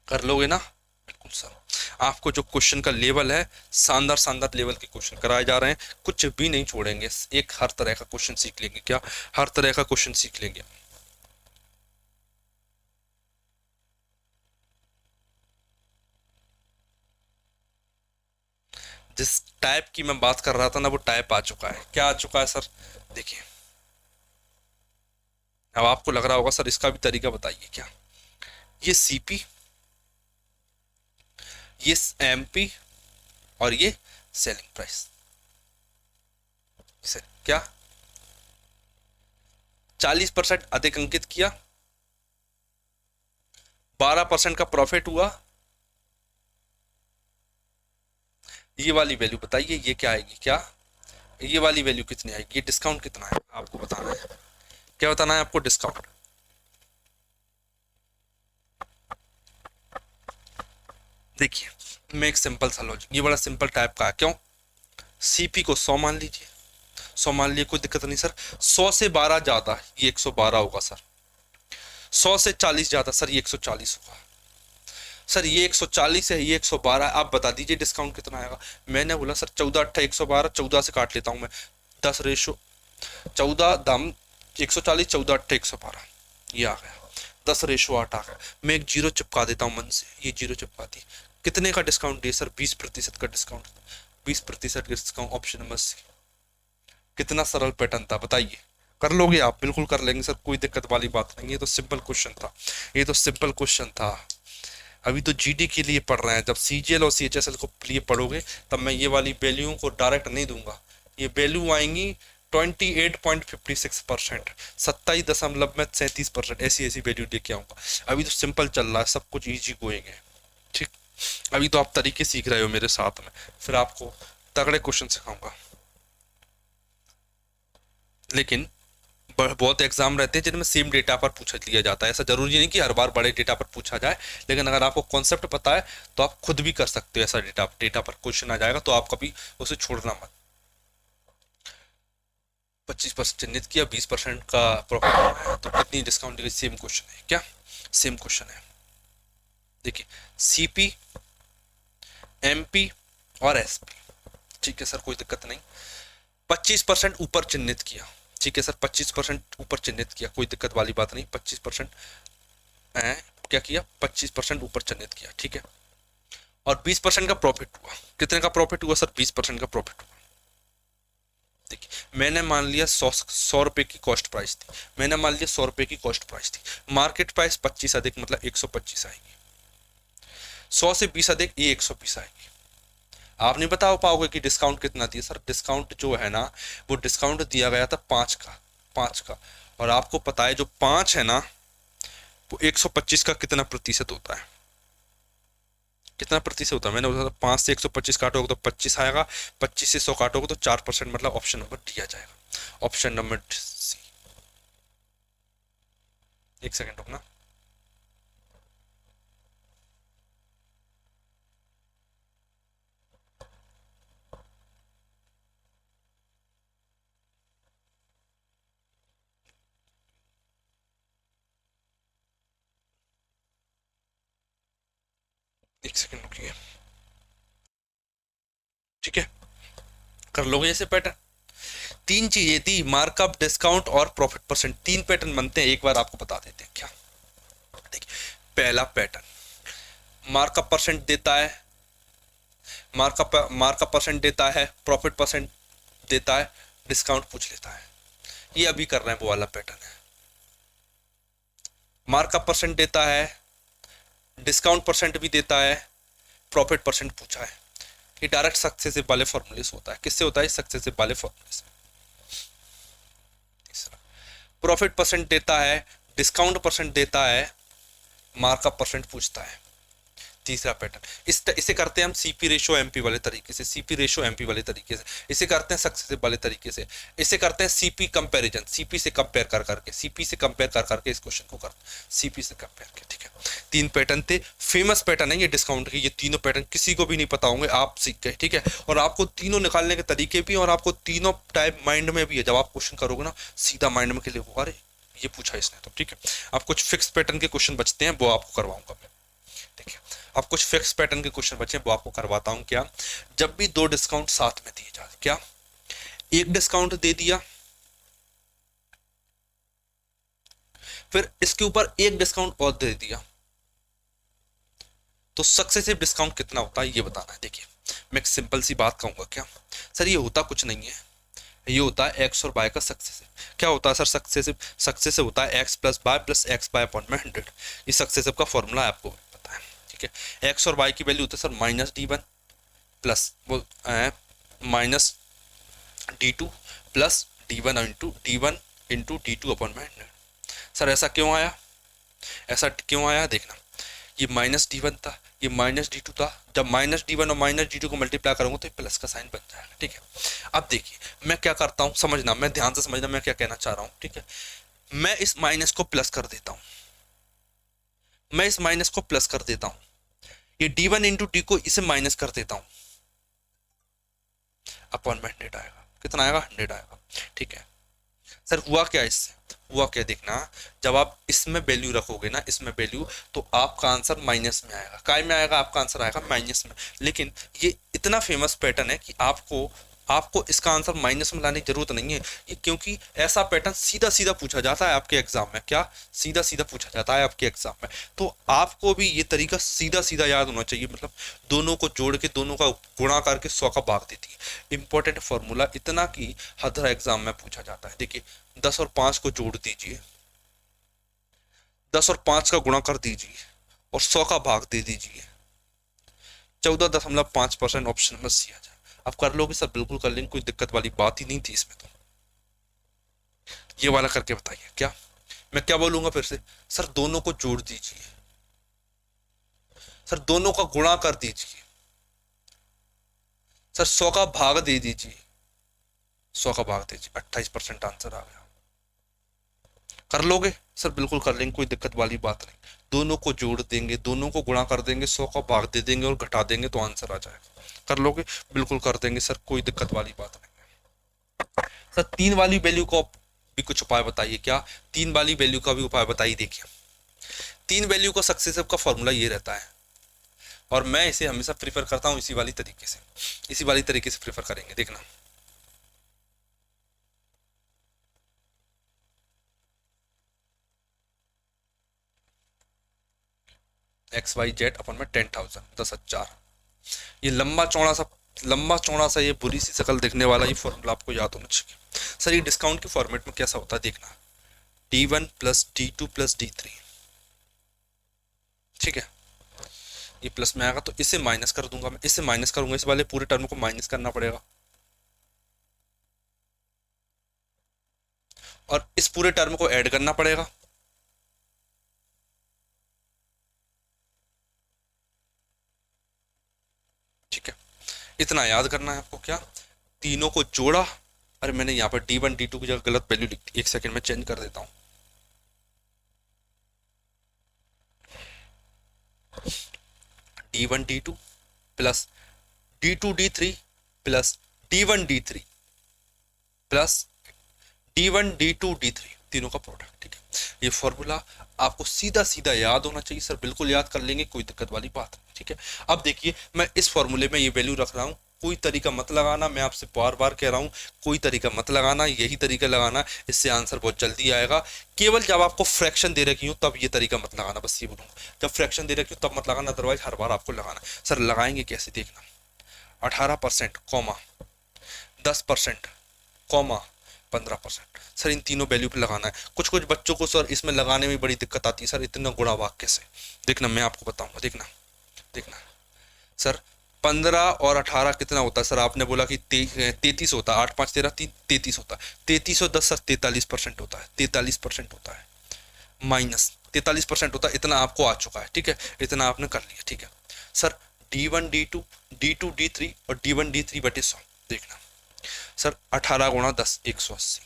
कर लोगे ना, बिल्कुल सर। आपको जो क्वेश्चन का लेवल है, शानदार लेवल के क्वेश्चन कराए जा रहे हैं, कुछ भी नहीं छोड़ेंगे, एक हर तरह का क्वेश्चन सीख लेंगे। क्या हर तरह का क्वेश्चन सीख लेंगे। जिस टाइप की मैं बात कर रहा था ना, वो टाइप आ चुका है। क्या आ चुका है सर, देखिए अब आपको लग रहा होगा सर इसका भी तरीका बताइए। क्या ये सीपी, ये एमपी और ये सेलिंग प्राइस, क्या 40% अधिक अंकित किया, 12% का प्रॉफिट हुआ, ये वाली वैल्यू बताइए ये क्या आएगी, क्या ये वाली वैल्यू कितनी आएगी, ये डिस्काउंट कितना है आपको बताना है। क्या बताना है आपको, डिस्काउंट। देखिए मैं एक सिंपल सा लॉजिक, ये बड़ा सिंपल टाइप का है। क्यों, सीपी को 100 मान लीजिए, 100 मान लिए, कोई दिक्कत नहीं सर। 100 से 12 ज्यादा, ये 112 होगा सर। 100 से 40 ज्यादा सर, ये 140 होगा। सर ये 140 है, ये 112 है, आप बता दीजिए डिस्काउंट कितना आएगा। मैंने बोला सर 14 अट्ठा 112, 14 से काट लेता हूँ मैं, 10 रेशो 14 दाम 140, 14 अट्ठा 112, ये आ गया 10:8 आ गया। मैं एक जीरो चिपका देता हूँ मन से, ये जीरो चिपका दी। कितने का डिस्काउंट दिया सर? 20% का discount, 20% discount, option number c. कितना सरल पैटर्न था बताइए, कर लोगे आप? बिल्कुल कर लेंगे सर, कोई दिक्कत वाली बात नहीं, ये तो सिंपल क्वेश्चन था, ये तो सिंपल क्वेश्चन था। अभी तो जीडी के लिए पढ़ रहे हैं, जब सीजीएल और सीएचएसएल को लिए पढ़ोगे तब मैं ये वाली वैल्यू को डायरेक्ट नहीं दूंगा, ये वैल्यू आएंगी 28.56%, 27.37%, ऐसी ऐसी वैल्यू लेके आऊंगा। अभी तो सिंपल चल रहा है, सब कुछ इजी गोइंग है, ठीक। अभी तो आप तरीके सीख रहे हो मेरे साथ में, फिर आपको तगड़े क्वेश्चन सिखाऊंगा। लेकिन बहुत एग्जाम रहते हैं जिनमें सेम डेटा पर पूछा लिया जाता है, ऐसा जरूरी नहीं कि हर बार बड़े डेटा पर पूछा जाए, लेकिन अगर आपको कॉन्सेप्ट पता है तो आप खुद भी कर सकते हो, ऐसा डेटा पर क्वेश्चन आ जाएगा तो आप कभी उसे छोड़ना मत। 25% चिन्हित किया, 20% का प्रॉफिट है, तो कितनी डिस्काउंट देगी? सेम क्वेश्चन है क्या? सेम क्वेश्चन है। देखिए सीपी, एमपी और एसपी, ठीक है सर, कोई दिक्कत नहीं। 25% ऊपर चिन्हित किया, ठीक है सर, 25% ऊपर चिन्हित किया, कोई दिक्कत वाली बात नहीं। 25% क्या किया? 25% ऊपर चिन्हित किया, ठीक है। और 20% का प्रॉफिट हुआ। कितने का प्रॉफिट हुआ सर? 20% का प्रॉफिट हुआ। देखिए मैंने मान लिया 100 रुपए की कॉस्ट प्राइस थी, मैंने मान लिया 100 रुपए की कॉस्ट प्राइस थी, मार्केट प्राइस 25 अधिक मतलब 125 आएगी, 100 से 20 अधिक ये 120 आएगी। आप नहीं बता पाओगे कि डिस्काउंट कितना दिया सर? डिस्काउंट जो है ना, वो डिस्काउंट दिया गया था 5 का, और आपको पता है जो 5 है ना, वो 125 का कितना प्रतिशत होता है? कितना प्रतिशत होता है? मैंने बोला 5 से 125 काटोगे तो 25 आएगा, 25 से 100 काटोगे तो 4%, मतलब ऑप्शन नंबर दिया जाएगा, ऑप्शन नंबर सी। एक सेकंड रुकना। एक सेकंड रुकिए, ठीक है, कर लोगे ऐसे पैटर्न। तीन चीजें थी, मार्कअप, डिस्काउंट और प्रॉफिट परसेंट, तीन पैटर्न बनते हैं, एक बार आपको बता देते हैं क्या। देखिए पहला पैटर्न मार्कअप परसेंट देता है, मार्कअप परसेंट देता है, प्रॉफिट परसेंट देता है, डिस्काउंट पूछ लेता है। ये अभी कर रहे हैं वो वाला पैटर्न है। मार्कअप परसेंट देता है, डिस्काउंट परसेंट भी देता है, प्रॉफिट परसेंट पूछा है। ये डायरेक्ट सक्सेसिव वाले फॉर्मूले से होता है। किससे होता है? सक्सेसिव वाले फॉर्मूले से। तीसरा प्रॉफिट परसेंट देता है, डिस्काउंट परसेंट देता है, मार्कअप परसेंट पूछता है। तीसरा पैटर्न इसे करते हैं हम सीपी रेशो एमपी वाले तरीके से, सीपी रेशो एमपी वाले तरीके से। इसे करते हैं सक्सेसिव वाले तरीके से। इसे करते हैं सीपी कंपैरिजन, सीपी से कंपेयर कर करके, सीपी से कंपेयर कर करके इस क्वेश्चन को करते हैं सीपी से कंपेयर के, ठीक है। तीन पैटर्न थे, फेमस पैटर्न है ये डिस्काउंट के। ये तीनों पैटर्न किसी को भी नहीं पता होंगे, आप सीख गए, ठीक है। और आपको तीनों निकालने के तरीके भी, और आपको तीनों टाइप माइंड में भी है। जब आप क्वेश्चन करोगे ना, सीधा माइंड में के लिए वो, अरे ये पूछा इसने तो, ठीक है। अब कुछ फिक्स पैटर्न के क्वेश्चन बचते हैं, वो आपको करवाऊंगा मैं। देखिए अब कुछ फिक्स पैटर्न के क्वेश्चन बचे, वो आपको करवाता हूं। क्या? जब भी दो डिस्काउंट साथ में दिए जाए, क्या एक डिस्काउंट दे दिया, फिर इसके ऊपर एक डिस्काउंट और दे दिया, तो सक्सेसिव डिस्काउंट कितना होता है ये बताना है। देखिए मैं एक सिंपल सी बात कहूंगा, क्या सर ये होता कुछ नहीं है, ये होता है एक्स और वाई का सक्सेसिव। क्या होता है सर सक्सेसिव? सक्सेसिव होता है x plus y plus x by upon में 100। ये सक्सेसिव का फॉर्मूला है, आपको पता है, ठीक है। एक्स और वाई की वैल्यू होती है सर -d1 प्लस वो minus d2 plus d1 into d2 upon में 100। सर ऐसा क्यों आया? ऐसा क्यों आया देखना, ये -d1 था, ये -d2 था। जब -d1 और -d2 को मल्टीप्लाई करूंगा तो ये प्लस का साइन बन जाएगा, ठीक है। अब देखिए मैं क्या करता हूं, समझना, मैं ध्यान से समझना मैं क्या कहना चाह रहा हूं, ठीक है। मैं इस माइनस को प्लस कर देता हूं, मैं इस माइनस को प्लस कर देता हूं, ये d1 इंटू डी को इसे माइनस कर देता हूं, अपॉन में 100 आएगा। कितना आएगा? 100 आएगा, ठीक है। सर हुआ क्या इससे? हुआ क्या देखना, जब आप इसमें वैल्यू रखोगे ना, इसमें वैल्यू, तो आपका आंसर माइनस में आएगा। काय में आएगा? आपका आंसर आएगा माइनस में। लेकिन ये इतना फेमस पैटर्न है कि आपको आपको इसका आंसर माइनस में लाने की जरूरत नहीं है, क्योंकि ऐसा पैटर्न सीधा सीधा पूछा जाता है आपके एग्जाम में। क्या? सीधा सीधा पूछा जाता है आपके एग्जाम में। तो आपको भी ये तरीका सीधा सीधा याद होना चाहिए, मतलब दोनों को जोड़ के, दोनों का गुणा करके 100 का भाग देती है। इंपॉर्टेंट फॉर्मूला इतना कि हर एग्जाम में पूछा जाता है। देखिए 10 और 5 को जोड़ दीजिए, 10 और 5 का गुणा कर दीजिए और 100 का भाग दे दीजिए। 14.5% ऑप्शन नंबर सी आ जाए। आप कर लोगे सर? बिल्कुल कर लेंगे, कोई दिक्कत वाली बात ही नहीं थी इसमें। तो ये वाला करके बताइए। क्या मैं क्या बोलूंगा फिर से? सर दोनों को जोड़ दीजिए, सर दोनों का गुणा कर दीजिए, सर 100 का भाग दे दीजिए, 100 का भाग दीजिए, 28% आंसर आ गया। कर लोगे? सर बिल्कुल कर लेंगे, कोई दिक्कत वाली बात नहीं। दोनों को जोड़ देंगे, दोनों को गुणा कर देंगे, 100 का भाग दे देंगे और घटा देंगे तो आंसर आ जाएगा। कर लोगे? बिल्कुल कर देंगे सर, कोई दिक्कत वाली बात नहीं। सर 3 वाली वैल्यू को भी कुछ उपाय बताइए। क्या? 3 वाली वैल्यू का भी उपाय बताइए। देखिए 3 वैल्यू का सक्सेसिव का फॉर्मूला ये रहता है, और मैं इसे हमेशा प्रीफर करता हूं इसी वाली तरीके से, इसी वाली तरीके से प्रीफर करेंगे। देखना XYZ अपन में 10,000, 10,000। ये लंबा चौड़ा सा ये बुरी सी शकल दिखने वाला ये फॉर्मूला आपको याद होना चाहिए। सर ये डिस्काउंट के फॉर्मेट में कैसा होता है? देखना D1 plus D2 plus D3, ठीक है, ये प्लस में आएगा तो इसे माइनस कर दूंगा मैं, इसे माइनस करूंगा, इस वाले पूरे टर्म को माइनस करना पड़ेगा, और इस पूरे टर्म को ऐड करना पड़ेगा। ठीक है, इतना याद करना है आपको। क्या? तीनों को जोड़ा, अरे मैंने यहाँ पर D1 D2 की जगह गलत वैल्यू लिख दी, एक सेकंड में चेंज कर देता हूँ। D1 D2 plus D2 D3 plus D1 D3 plus D1 D2 D3, तीनों का प्रोडक्ट। ठीक है, ये फॉर्मूला आपको सीधा सीधा याद होना चाहिए। सर बिल्कुल याद कर लेंगे, कोई दिक्कत वाली बात नहीं। ठीक है, अब देखिए मैं इस फॉर्मूले में ये वैल्यू रख रहा हूँ, कोई तरीका मत लगाना, मैं आपसे बार बार कह रहा हूँ, कोई तरीका मत लगाना, यही तरीका लगाना, इससे आंसर बहुत जल्दी आएगा। केवल जब आपको फ्रैक्शन दे रखी हो तब ये तरीका मत लगाना, बस ये बोलूंगा। जब फ्रैक्शन दे रखी हो तब मत लगाना, अदरवाइज हर बार आपको लगाना। सर लगाएंगे कैसे? देखना 18% कॉमा 10% कॉमा 15%। सर इन तीनों वैल्यू पे लगाना है। कुछ कुछ बच्चों को सर इसमें लगाने में बड़ी दिक्कत आती है, सर इतना गुणा भाग कैसे? देखना मैं आपको बताऊंगा। देखना देखना सर 15 और 18 कितना होता है? सर आपने बोला कि 33 होता है, 8 5 13 33 होता है। 33 और 10 सर 43% होता है, 43% होता है, माइनस 43% होता है। इतना आपको आ चुका है। ठीक है, इतना आपने कर लिया। ठीक है sir, D1 D2 D2 D3 और D1 D3 बटे 100। देखना सर 18 गुणा 10 180,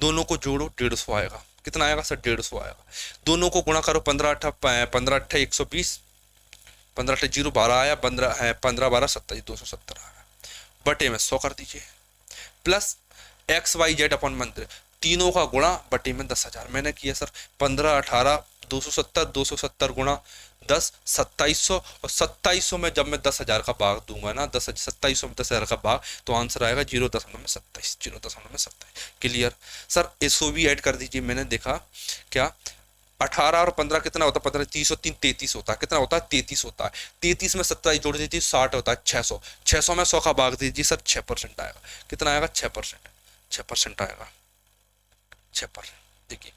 दोनों को जोड़ो 150 आएगा। कितना आएगा सर? 150 आएगा। दोनों को गुणा करो 15 अट्ठा 120, 15 अट्ठा 0 12 आया, 15 है 15 12 27 270 आया, बटे में 100 कर दीजिए, प्लस XYZ अपन मंत्र, तीनों का गुणा बटे में 10,000 मैंने किया सर। 15 18 270, 270 गुणा 10 2700, और 2700 में जब मैं 10,000 का भाग दूंगा ना, 2700 में 10,000 का भाग, तो आंसर आएगा 0.27, 0.27। क्लियर? सर इसको भी ऐड कर दीजिए। मैंने देखा क्या 18 और 15 कितना होता है? 15 30 और 3 33 होता है। कितना होता है? 33 होता है। 33 में 27 जोड़ दीजिए 60 होता है, 600। 600 में 100 का भाग दीजिए सर, 6% आएगा। कितना आएगा? 6%, 6% आएगा, 6%। देखिए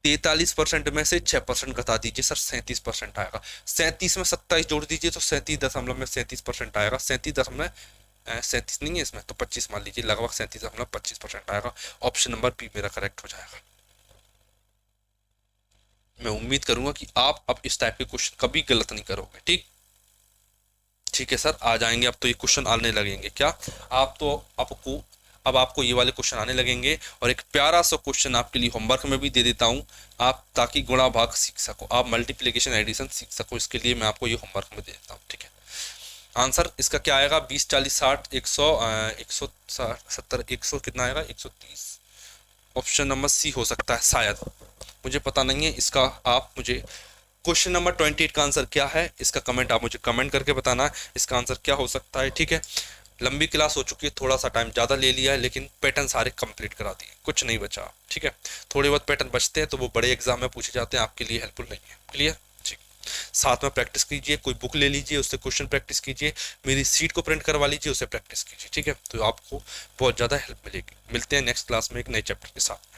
43% में से 6% घटा दीजिए सर, 37% आएगा। 37 में 27 जोड़ दीजिए तो 37.37% आएगा। 37 नहीं है इसमें, तो 25 मान लीजिए, लगभग 37.25% आएगा। ऑप्शन नंबर बी मेरा करेक्ट हो जाएगा। मैं उम्मीद करूंगा कि आप अब इस टाइप के क्वेश्चन कभी गलत नहीं करोगे। ठीक ठीक है सर, आ जाएंगे अब तो ये क्वेश्चन आने लगेंगे। क्या अब आपको ये वाले क्वेश्चन आने लगेंगे, और एक प्यारा सा क्वेश्चन आपके लिए होमवर्क में भी दे देता हूँ, आप ताकि गुणा भाग सीख सको, आप मल्टीप्लिकेशन एडिशन सीख सको, इसके लिए मैं आपको ये होमवर्क में दे देता हूँ। ठीक है, आंसर इसका क्या आएगा? 20 40 60 100 170 100 कितना आएगा? 130 ऑप्शन नंबर सी हो सकता है शायद, मुझे पता नहीं है इसका। आप मुझे क्वेश्चन नंबर 28 का आंसर क्या है इसका कमेंट आप मुझे कमेंट करके बताना है, इसका आंसर क्या हो सकता है। ठीक है, लंबी क्लास हो चुकी है, थोड़ा सा टाइम ज़्यादा ले लिया है, लेकिन पैटर्न सारे कंप्लीट करा दिए, कुछ नहीं बचा। ठीक है, थोड़े बहुत पैटर्न बचते हैं तो वो बड़े एग्जाम में पूछे जाते हैं, आपके लिए हेल्पफुल नहीं है। क्लियर? ठीक, साथ में प्रैक्टिस कीजिए, कोई बुक ले लीजिए, उससे क्वेश्चन प्रैक्टिस कीजिए, मेरी सीट को प्रिंट करवा लीजिए, उससे प्रैक्टिस कीजिए। ठीक है, तो आपको बहुत ज़्यादा हेल्प मिलेगी। मिलते हैं नेक्स्ट क्लास में एक नए चैप्टर के साथ।